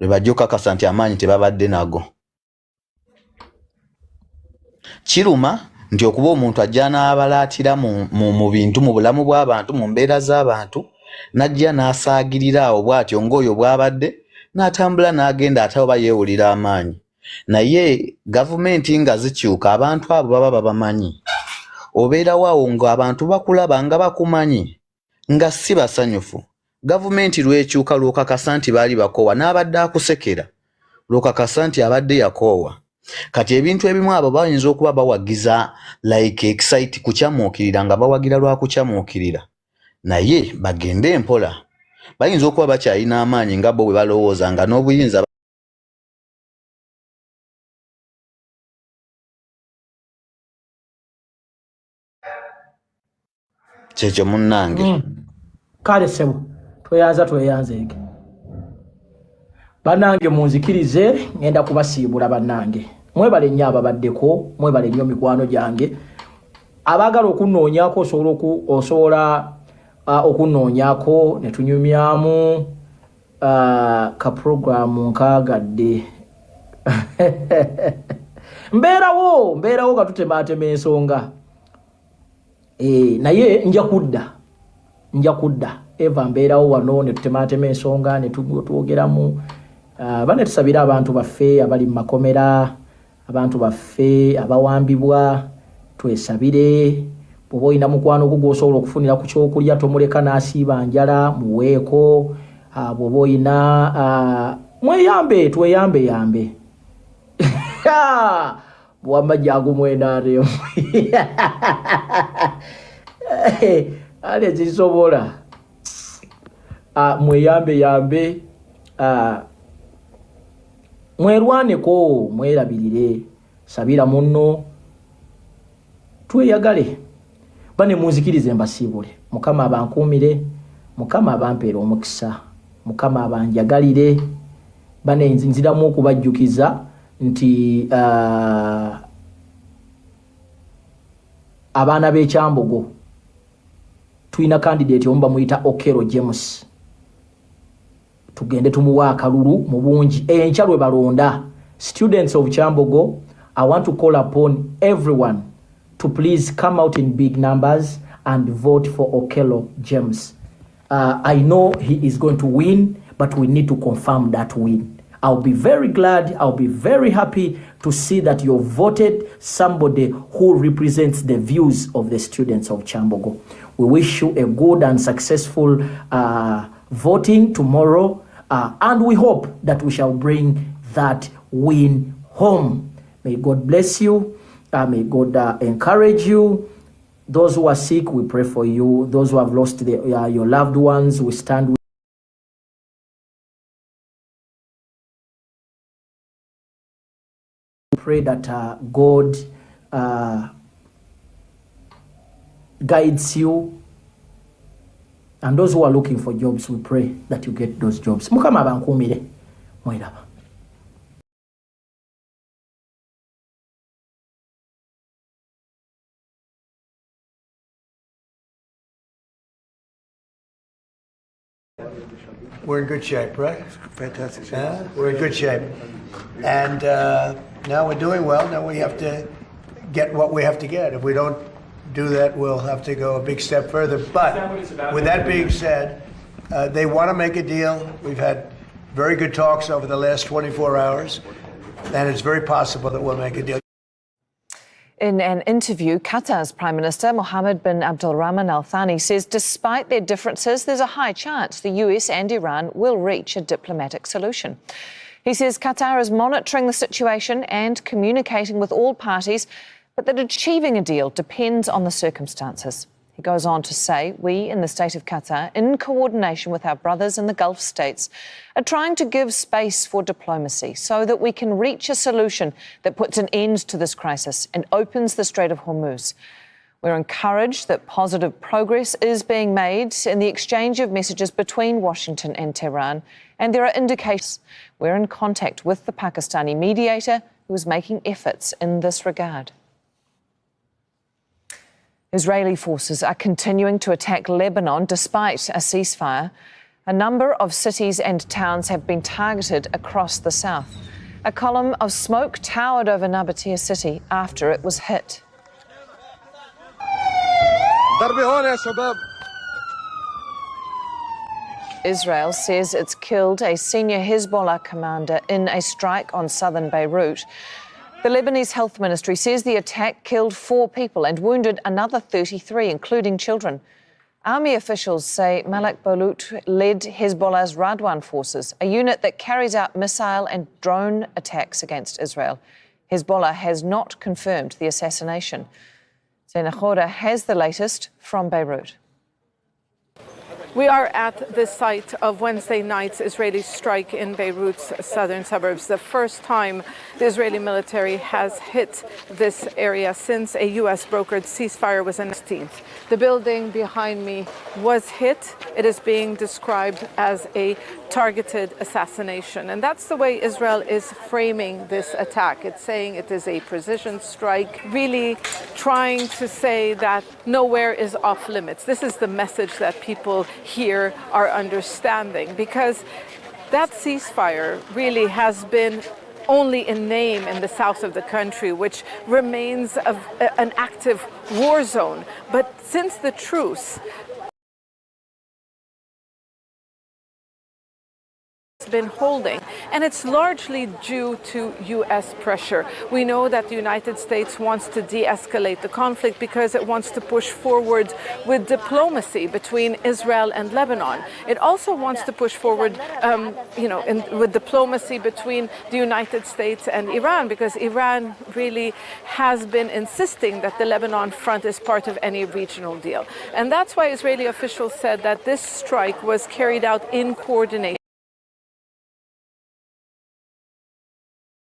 lwe bajja okakasa nti amaanyi tebabadde nago. Kiruma nti okuba omuntu ajja n'abalaatira mu bintu mu bulamu bw'abantu mu mbeera z'abantu n'ajja n'asaagirira awo bw'atyo ng'oyo bw'abadde n'atambula n'agenda ate oba yeewulira amaanyi. Naye gavumenti nga zikyuka abantu abo baba babamanyi. Obeerawo awo ng'abantu bakulaba nga bakumanyi nga si basanyufu. Gavumenti lwekyuka lw'okakasa nti baali bakoowa n'abadde akusekera lw'okakasa nti abadde yakoowa. Kati ebintu ebimu abo bayinza okuba bawagiza like excite kukyamuukirira nga bawagira lwa kukyamuukirira naye bagende empola. Bayinza okuba bakyalina amaanyi nga bo bwe balowooza nga n'obuyinza kyekyo munnange. Kale sebo tweyanze bannange munzikirize ngenda kubasiibula bannange. Mwebale nnyo ababaddeko, mwebale nnyo mikwano gyange abaagala okunnoonyaako osobola okunnoonyaako ne tunyumyamu ka programu nkaagadde mbeerawo nga tutemaatema ensonga naye nja kudda eva mbeerawo wano ne tutemaatema ensonga ne twogeramu bane tusabira abantu baffe abali mu makomera, abantu baffe abawambibwa twesabire. Bw'oba olina mukwano gwo gw'osobola okufunira ku kyokulya tomuleka n'asiiba njala muweeko. Bw'oba olina tweyambe bwamajja agumwenaaremu ale zisobola mweyambe mwerwaneko mwerabirire sabira munno tweyagale bane munzikirize mbasiibule. Mukama abankuumire, Mukama abampeera omukisa, Mukama abanjagalire. Bane nziramu okubajjukiza nti abaana b'ekyambogo tulina candidate omba muyita Okero James tugende tumuwa akalulu mu bungi enkya lwe balonda. Students of Kyambogo, I want to call upon everyone to please come out in big numbers and vote for Okero James. I know he is going to win, but we need to confirm that win. I'll be very glad, I'll be very happy to see that you voted somebody who represents the views of the students of Kyambogo. We wish you a good and successful voting tomorrow, and we hope that we shall bring that win home. May God bless you. May God encourage you. Those who are sick, we pray for you. Those who have lost your loved ones, we stand with you. Pray that God guides you. And those who are looking for jobs, we pray that you get those jobs. Mukama bankumire. Mwiraba. We're in good shape, right? Fantastic. We're in good shape. And now we're doing well. Now we have to get what we have to get. If we don't do that, we'll have to go a big step further. But with that being said, they want to make a deal. We've had very good talks over the last 24 hours, and it's very possible that we'll make a deal. In an interview, Qatar's Prime Minister Mohammed bin Abdulrahman Al Thani says despite their differences, there's a high chance the US and Iran will reach a diplomatic solution. He says Qatar is monitoring the situation and communicating with all parties, but that achieving a deal depends on the circumstances. He goes on to say, we in the state of Qatar, in coordination with our brothers in the Gulf states, are trying to give space for diplomacy so that we can reach a solution that puts an end to this crisis and opens the Strait of Hormuz. We're encouraged that positive progress is being made in the exchange of messages between Washington and Tehran, and there are indications we're in contact with the Pakistani mediator who is making efforts in this regard. Israeli forces are continuing to attack Lebanon despite a ceasefire. A number of cities and towns have been targeted across the south. A column of smoke towered over Nabatea city after it was hit. Israel says it's killed a senior Hezbollah commander in a strike on southern Beirut. The Lebanese Health Ministry says the attack killed 4 people and wounded another 33, including children. Army officials say Malak Boulout led Hezbollah's Radwan forces, a unit that carries out missile and drone attacks against Israel. Hezbollah has not confirmed the assassination. Zena Khora has the latest from Beirut. We are at the site of Wednesday night's Israeli strike in Beirut's southern suburbs. The first time the Israeli military has hit this area since a U.S. brokered ceasefire was announced. The building behind me was hit. It is being described as a targeted assassination. And that's the way Israel is framing this attack. It's saying it is a precision strike, really trying to say that nowhere is off limits. This is the message that people here are understanding, because that ceasefire really has been only in name in the south of the country, which remains an active war zone. But since the truce been holding, and it's largely due to U.S. pressure. We know that the United States wants to de-escalate the conflict because it wants to push forward with diplomacy between Israel and Lebanon. It also wants to push forward, with diplomacy between the United States and Iran, because Iran really has been insisting that the Lebanon front is part of any regional deal. And that's why Israeli officials said that this strike was carried out in coordination.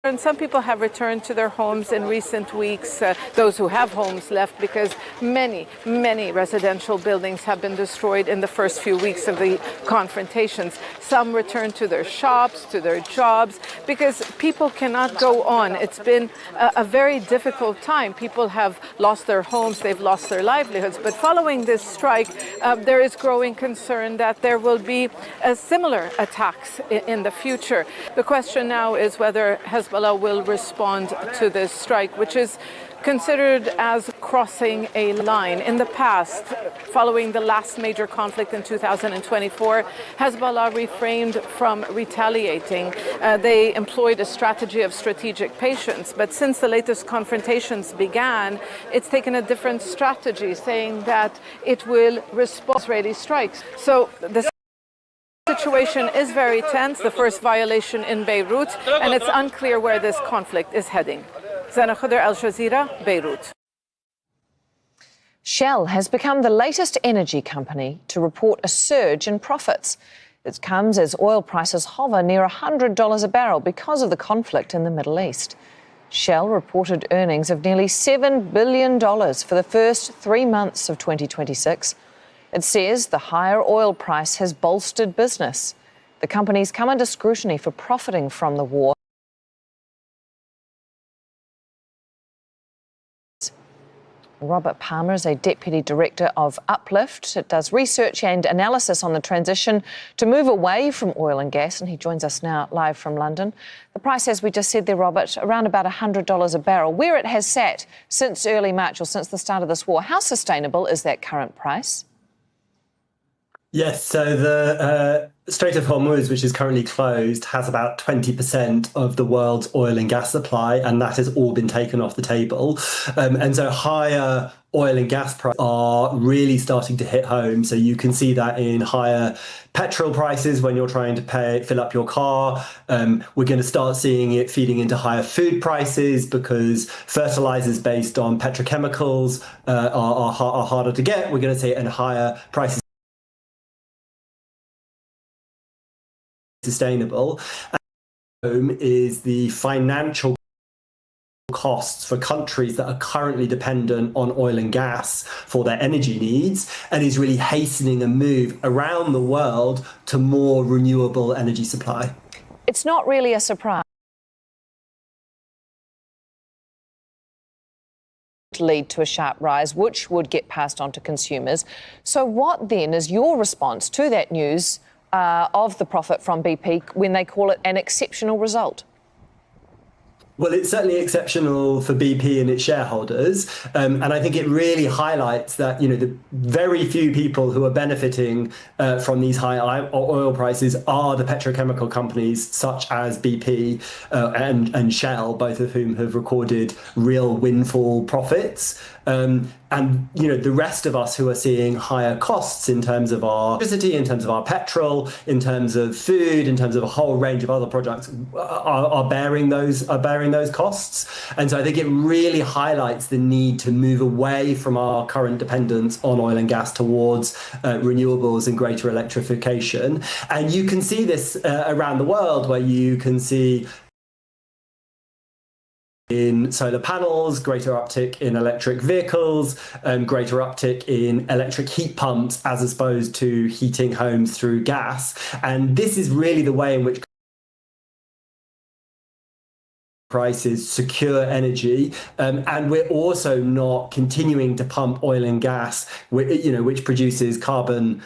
And some people have returned to their homes in recent weeks, those who have homes left, because many residential buildings have been destroyed in the first few weeks of the confrontations. Some returned to their shops, to their jobs, because people cannot go on. It's been a very difficult time. People have lost their homes, they've lost their livelihoods. But following this strike, there is growing concern that there will be similar attacks in the future. The question now is whether Hezbollah will respond to this strike, which is considered as crossing a line. In the past, following the last major conflict in 2024, Hezbollah refrained from retaliating. They employed a strategy of strategic patience, but since the latest confrontations began, it's taken a different strategy, saying that it will respond to Israeli strikes. So the situation is very tense, the first violation in Beirut, and it's unclear where this conflict is heading. Zana Khuder, Al Jazeera, Beirut. Shell has become the latest energy company to report a surge in profits. It comes as oil prices hover near $100 a barrel because of the conflict in the Middle East. Shell reported earnings of nearly $7 billion for the first 3 months of 2026. It says the higher oil price has bolstered business. The company's come under scrutiny for profiting from the war. Robert Palmer is a Deputy Director of Uplift. It does research and analysis on the transition to move away from oil and gas, and he joins us now live from London. The price, as we just said there, Robert, around about $100 a barrel, where it has sat since early March or since the start of this war. How sustainable is that current price? Yes, so the Strait of Hormuz, which is currently closed, has about 20% of the world's oil and gas supply, and that has all been taken off the table. And so higher oil and gas prices are really starting to hit home. So you can see that in higher petrol prices when you're trying to fill up your car. We're going to start seeing it feeding into higher food prices because fertilizers based on petrochemicals are harder to get. We're going to see it in higher prices. Sustainable. And is the financial costs for countries that are currently dependent on oil and gas for their energy needs, and is really hastening a move around the world to more renewable energy supply. It's not really a surprise. Lead to a sharp rise, which would get passed on to consumers. So what then is your response to that news of the profit from BP when they call it an exceptional result? Well, it's certainly exceptional for BP and its shareholders. And I think it really highlights that, the very few people who are benefiting from these high oil prices are the petrochemical companies such as BP and Shell, both of whom have recorded real windfall profits. And the rest of us who are seeing higher costs in terms of our electricity, in terms of our petrol, in terms of food, in terms of a whole range of other products are bearing those costs. And so I think it really highlights the need to move away from our current dependence on oil and gas towards renewables and greater electrification. And you can see this around the world, where you can see in solar panels, greater uptick in electric vehicles, greater uptick in electric heat pumps as opposed to heating homes through gas. And this is really the way in which prices secure energy, and we're also not continuing to pump oil and gas, which produces carbon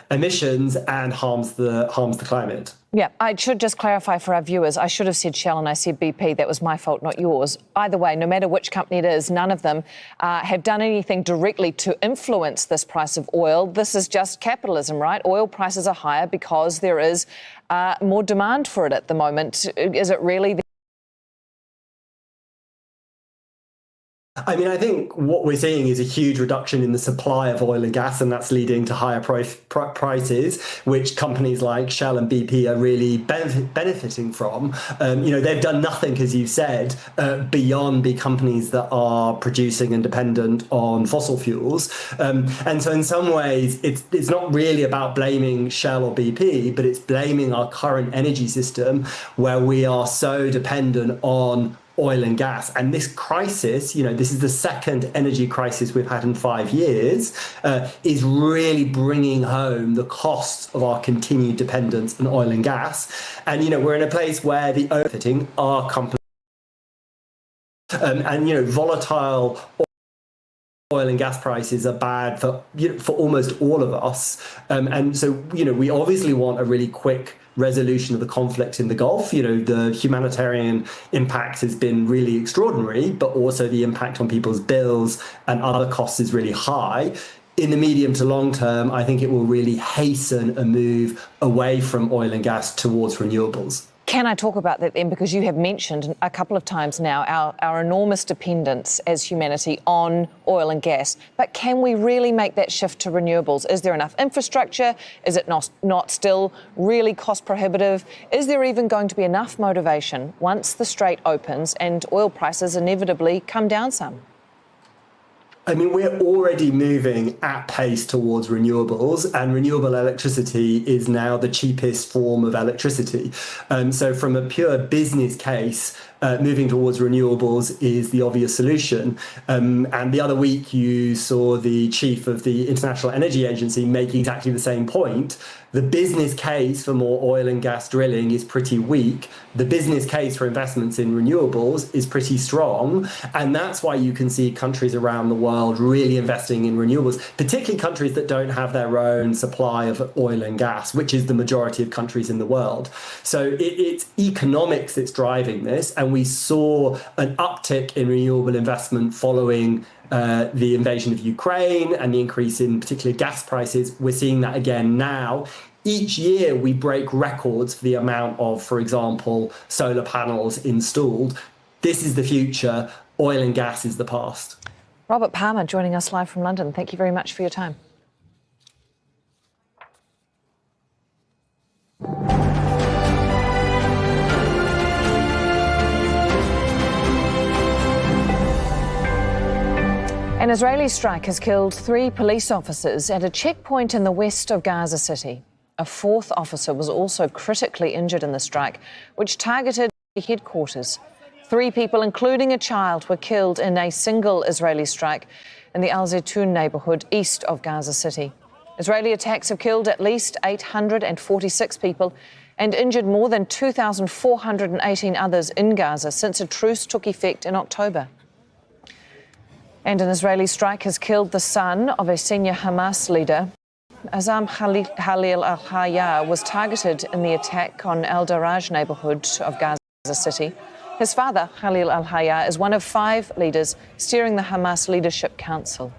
emissions and harms the climate. Yeah, I should just clarify for our viewers. I should have said Shell and I said BP. That was my fault, not yours. Either way, no matter which company it is, none of them have done anything directly to influence this price of oil. This is just capitalism, right? Oil prices are higher because there is more demand for it at the moment. Is it really? I mean, I think what we're seeing is a huge reduction in the supply of oil and gas, and that's leading to higher prices, which companies like Shell and BP are really benefiting from. They've done nothing, as you said, beyond be companies that are producing and dependent on fossil fuels. And so in some ways, it's not really about blaming Shell or BP, but it's blaming our current energy system where we are so dependent on oil and gas. And this crisis, this is the second energy crisis we've had in 5 years, is really bringing home the costs of our continued dependence on oil and gas. And, we're in a place where the overfitting are companies and, volatile oil and gas prices are bad for almost all of us. And so, we obviously want a really quick resolution of the conflict in the Gulf. The humanitarian impact has been really extraordinary, but also the impact on people's bills and other costs is really high. In the medium to long term, I think it will really hasten a move away from oil and gas towards renewables. Can I talk about that then? Because you have mentioned a couple of times now our enormous dependence as humanity on oil and gas. But can we really make that shift to renewables? Is there enough infrastructure? Is it not still really cost prohibitive? Is there even going to be enough motivation once the Strait opens and oil prices inevitably come down some? I mean, we're already moving at pace towards renewables, and renewable electricity is now the cheapest form of electricity. So from a pure business case, moving towards renewables is the obvious solution. And the other week, you saw the chief of the International Energy Agency make exactly the same point. The business case for more oil and gas drilling is pretty weak. The business case for investments in renewables is pretty strong. And that's why you can see countries around the world really investing in renewables, particularly countries that don't have their own supply of oil and gas, which is the majority of countries in the world. So it's economics that's driving this. And we saw an uptick in renewable investment following the invasion of Ukraine and the increase in particularly gas prices. We're seeing that again now. Each year we break records for the amount of, for example, solar panels installed. This is the future. Oil and gas is the past. Robert Palmer joining us live from London. Thank you very much for your time. An Israeli strike has killed 3 police officers at a checkpoint in the west of Gaza City. A 4th officer was also critically injured in the strike, which targeted headquarters. 3 people, including a child, were killed in a single Israeli strike in the Al Zaytun neighbourhood east of Gaza City. Israeli attacks have killed at least 846 people and injured more than 2,418 others in Gaza since a truce took effect in October. And an Israeli strike has killed the son of a senior Hamas leader. Azam Khalil al-Hayya was targeted in the attack on El Daraj neighbourhood of Gaza City. His father, Khalil al-Hayya, is one of 5 leaders steering the Hamas Leadership Council.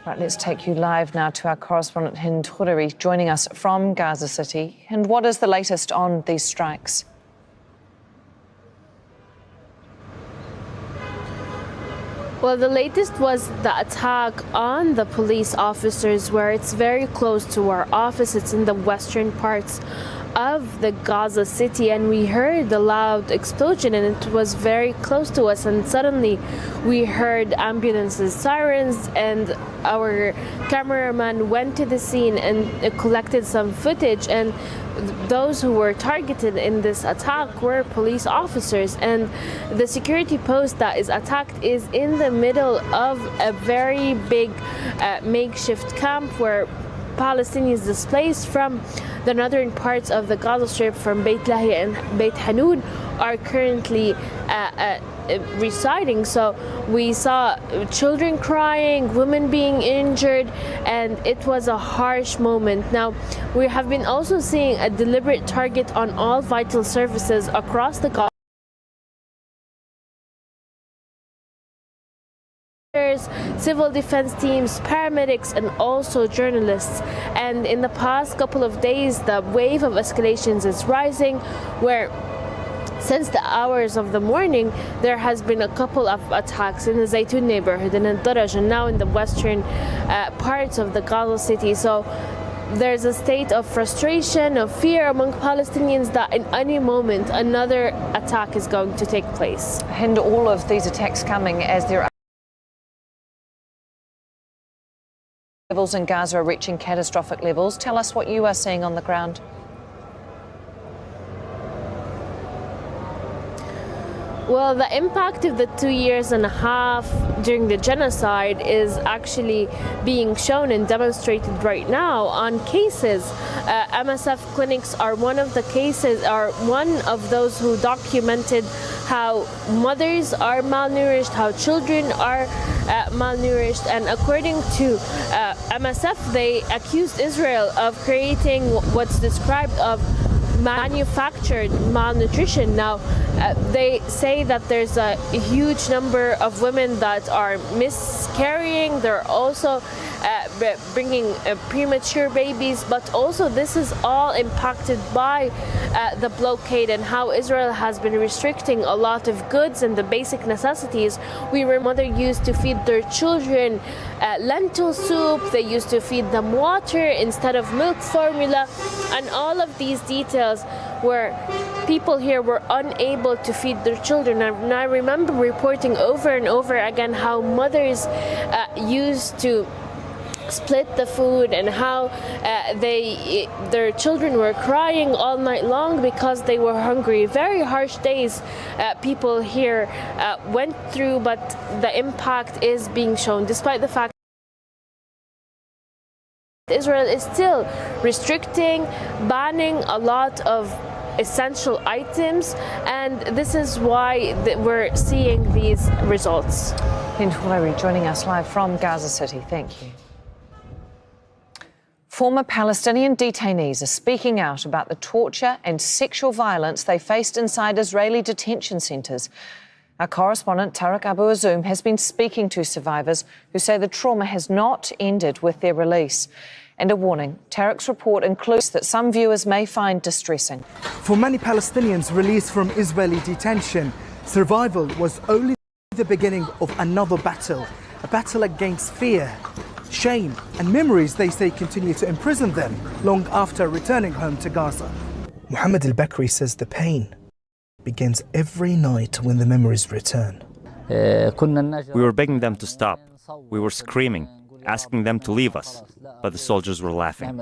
Right, let's take you live now to our correspondent Hind Khoury joining us from Gaza City. And what is the latest on these strikes? Well, the latest was the attack on the police officers, where it's very close to our office. It's in the western parts of the Gaza City, and we heard the loud explosion, and it was very close to us, and suddenly we heard ambulances, sirens, and our cameraman went to the scene and collected some footage. And those who were targeted in this attack were police officers, and the security post that is attacked is in the middle of a very big makeshift camp where Palestinians displaced from the northern parts of the Gaza Strip, from Beit Lahia and Beit Hanoun, are currently residing. So we saw children crying, women being injured, and it was a harsh moment. Now, we have been also seeing a deliberate target on all vital services across the Gaza. Civil defense teams, paramedics, and also journalists. And in the past couple of days, the wave of escalations is rising, where Since the hours of the morning, there has been a couple of attacks in the Zaytun neighborhood, in Al-Daraj, and now in the western parts of the Gaza city. So there's a state of frustration, of fear among Palestinians that in any moment another attack is going to take place. And all of these attacks coming as there are levels in Gaza are reaching catastrophic levels. Tell us what you are seeing on the ground. Well, the impact of the 2.5 years during the genocide is actually being shown and demonstrated right now on cases. MSF clinics are one of the cases, are one of those who documented how mothers are malnourished, how children are malnourished, and according to MSF, they accused Israel of creating what's described of manufactured malnutrition. Now, they say that there's a huge number of women that are miscarrying. They're also bringing premature babies, but also this is all impacted by the blockade and how Israel has been restricting a lot of goods and the basic necessities. We were mother used to feed their children lentil soup. They used to feed them water instead of milk formula, and all of these details where people here were unable to feed their children. And I remember reporting over and over again how mothers used to split the food and how their children were crying all night long because they were hungry. Very harsh days people here went through, but the impact is being shown despite the fact Israel is still restricting, banning a lot of essential items, and this is why we're seeing these results. Hind Hulairi joining us live from Gaza City. Thank you. Former Palestinian detainees are speaking out about the torture and sexual violence they faced inside Israeli detention centres. Our correspondent Tarek Abu Azoum has been speaking to survivors who say the trauma has not ended with their release. And a warning, Tarek's report includes that some viewers may find distressing. For many Palestinians released from Israeli detention, survival was only the beginning of another battle, a battle against fear, shame and memories they say continue to imprison them long after returning home to Gaza. Mohammed al-Bakri says the pain begins every night when the memories return. We were begging them to stop. We were screaming, asking them to leave us, but the soldiers were laughing.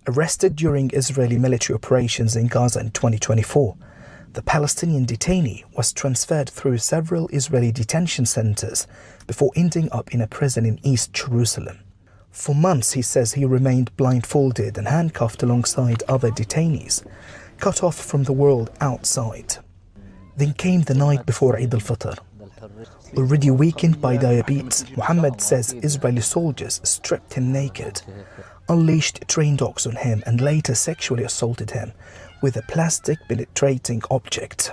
Arrested during Israeli military operations in Gaza in 2024, the Palestinian detainee was transferred through several Israeli detention centers before ending up in a prison in East Jerusalem. For months, he says he remained blindfolded and handcuffed alongside other detainees, cut off from the world outside. Then came the night before Eid al-Fitr. Already weakened by diabetes, Mohammed says Israeli soldiers stripped him naked, unleashed train dogs on him and later sexually assaulted him with a plastic penetrating object.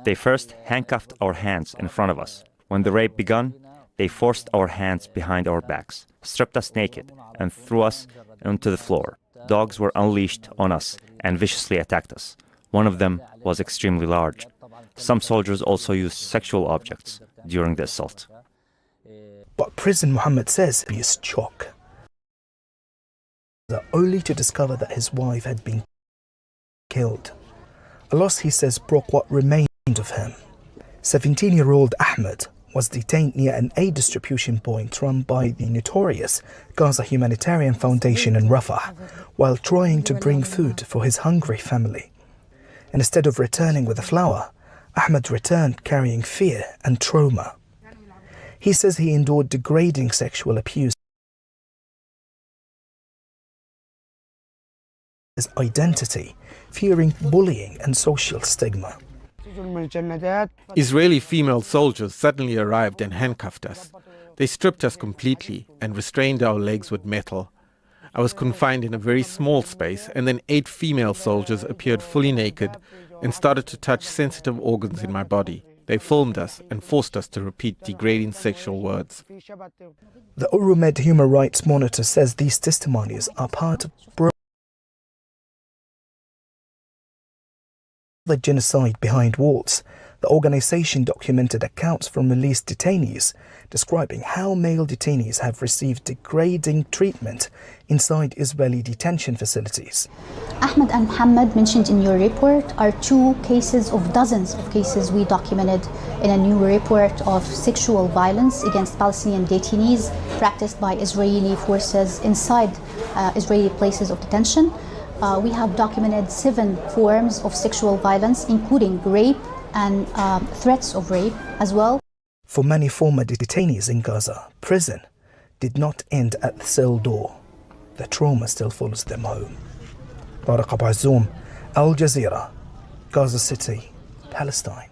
They first handcuffed our hands in front of us. When the rape began, they forced our hands behind our backs, stripped us naked and threw us onto the floor. Dogs were unleashed on us and viciously attacked us. One of them was extremely large. Some soldiers also used sexual objects during the assault. But prison, Mohammed says, is shock. Only to discover that his wife had been killed. A loss, he says, broke what remained of him. 17-year-old Ahmed was detained near an aid distribution point run by the notorious Gaza Humanitarian Foundation in Rafah while trying to bring food for his hungry family. And instead of returning with a flower, Ahmed returned carrying fear and trauma. He says he endured degrading sexual abuse. His identity, fearing bullying and social stigma. Israeli female soldiers suddenly arrived and handcuffed us. They stripped us completely and restrained our legs with metal. I was confined in a very small space, and then 8 female soldiers appeared fully naked and started to touch sensitive organs in my body. They filmed us and forced us to repeat degrading sexual words. The Urumed Human Rights Monitor says these testimonies are part of The Genocide Behind Walls, the organization documented accounts from released detainees describing how male detainees have received degrading treatment inside Israeli detention facilities. Ahmed and Muhammad, mentioned in your report, are two cases of dozens of cases we documented in a new report of sexual violence against Palestinian detainees practiced by Israeli forces inside Israeli places of detention. We have documented 7 forms of sexual violence, including rape and threats of rape as well. For many former detainees in Gaza, prison did not end at the cell door. The trauma still follows them home. Tariq Abu Azzoum, Al Jazeera, Gaza City, Palestine.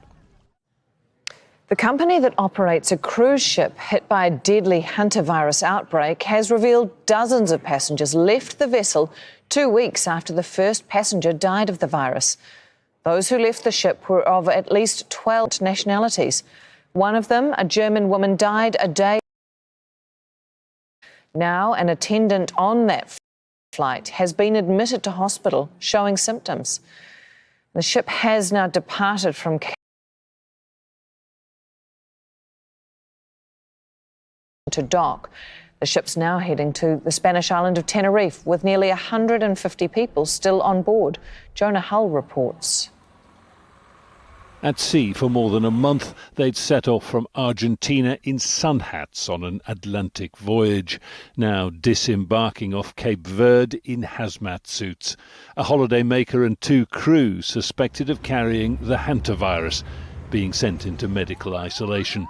The company that operates a cruise ship hit by a deadly Hanta virus outbreak has revealed dozens of passengers left the vessel 2 weeks after the first passenger died of the virus. Those who left the ship were of at least 12 nationalities. One of them, a German woman, died a day. Now, an attendant on that flight has been admitted to hospital showing symptoms. The ship has now departed from to dock. The ship's now heading to the Spanish island of Tenerife with nearly 150 people still on board. Jonah Hull reports. At sea for more than a month, they'd set off from Argentina in sun hats on an Atlantic voyage, now disembarking off Cape Verde in hazmat suits. A holidaymaker and 2 crew suspected of carrying the Hanta virus, being sent into medical isolation.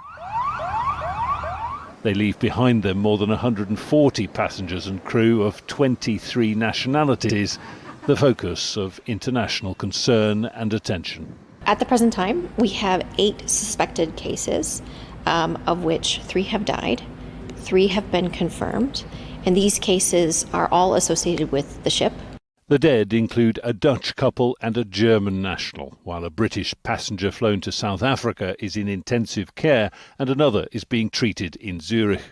They leave behind them more than 140 passengers and crew of 23 nationalities, the focus of international concern and attention. At the present time, we have 8 suspected cases, of which 3 have died, 3 have been confirmed, and these cases are all associated with the ship. The dead include a Dutch couple and a German national, while a British passenger flown to South Africa is in intensive care and another is being treated in Zurich.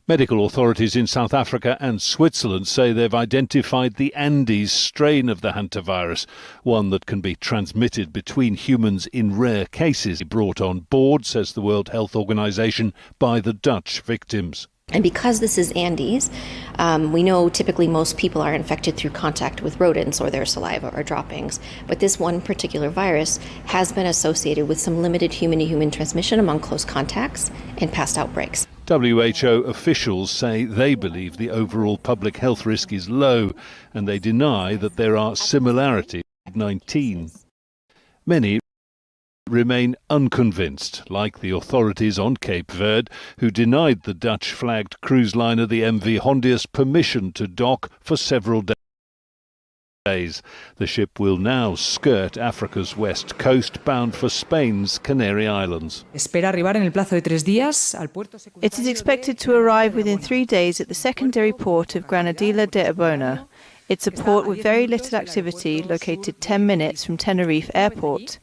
Medical authorities in South Africa and Switzerland say they've identified the Andes strain of the Hanta virus, one that can be transmitted between humans in rare cases, brought on board, says the World Health Organization, by the Dutch victims. And because this is Andes, we know typically most people are infected through contact with rodents or their saliva or droppings. But this one particular virus has been associated with some limited human-to-human transmission among close contacts and past outbreaks. WHO officials say they believe the overall public health risk is low, and they deny that there are similarities with COVID-19. Many remain unconvinced, like the authorities on Cape Verde, who denied the Dutch-flagged cruise liner the MV Hondius permission to dock for several days. The ship will now skirt Africa's west coast, bound for Spain's Canary Islands. It is expected to arrive within 3 days at the secondary port of Granadilla de Abona. It's a port with very little activity, located 10 minutes from Tenerife Airport.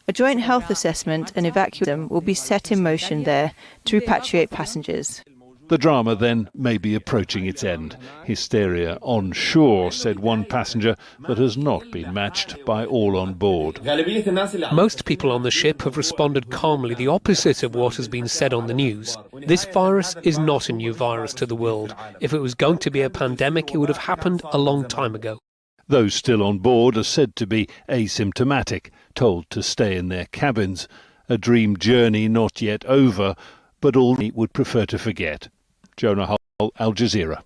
A joint health assessment and evacuation will be set in motion there to repatriate passengers. The drama then may be approaching its end. Hysteria on shore, said one passenger, that has not been matched by all on board. Most people on the ship have responded calmly, the opposite of what has been said on the news. This virus is not a new virus to the world. If it was going to be a pandemic, it would have happened a long time ago. Those still on board are said to be asymptomatic, told to stay in their cabins. A dream journey not yet over, but all would prefer to forget. Jonah Hull, Al Jazeera.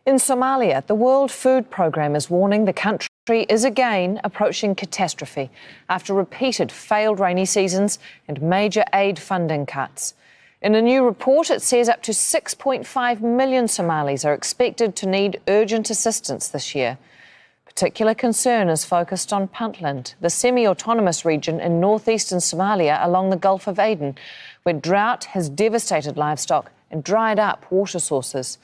In Somalia, the World Food Programme is warning the country is again approaching catastrophe after repeated failed rainy seasons and major aid funding cuts. In a new report, it says up to 6.5 million Somalis are expected to need urgent assistance this year. Particular concern is focused on Puntland, the semi-autonomous region in northeastern Somalia along the Gulf of Aden, where drought has devastated livestock and dried up water sources.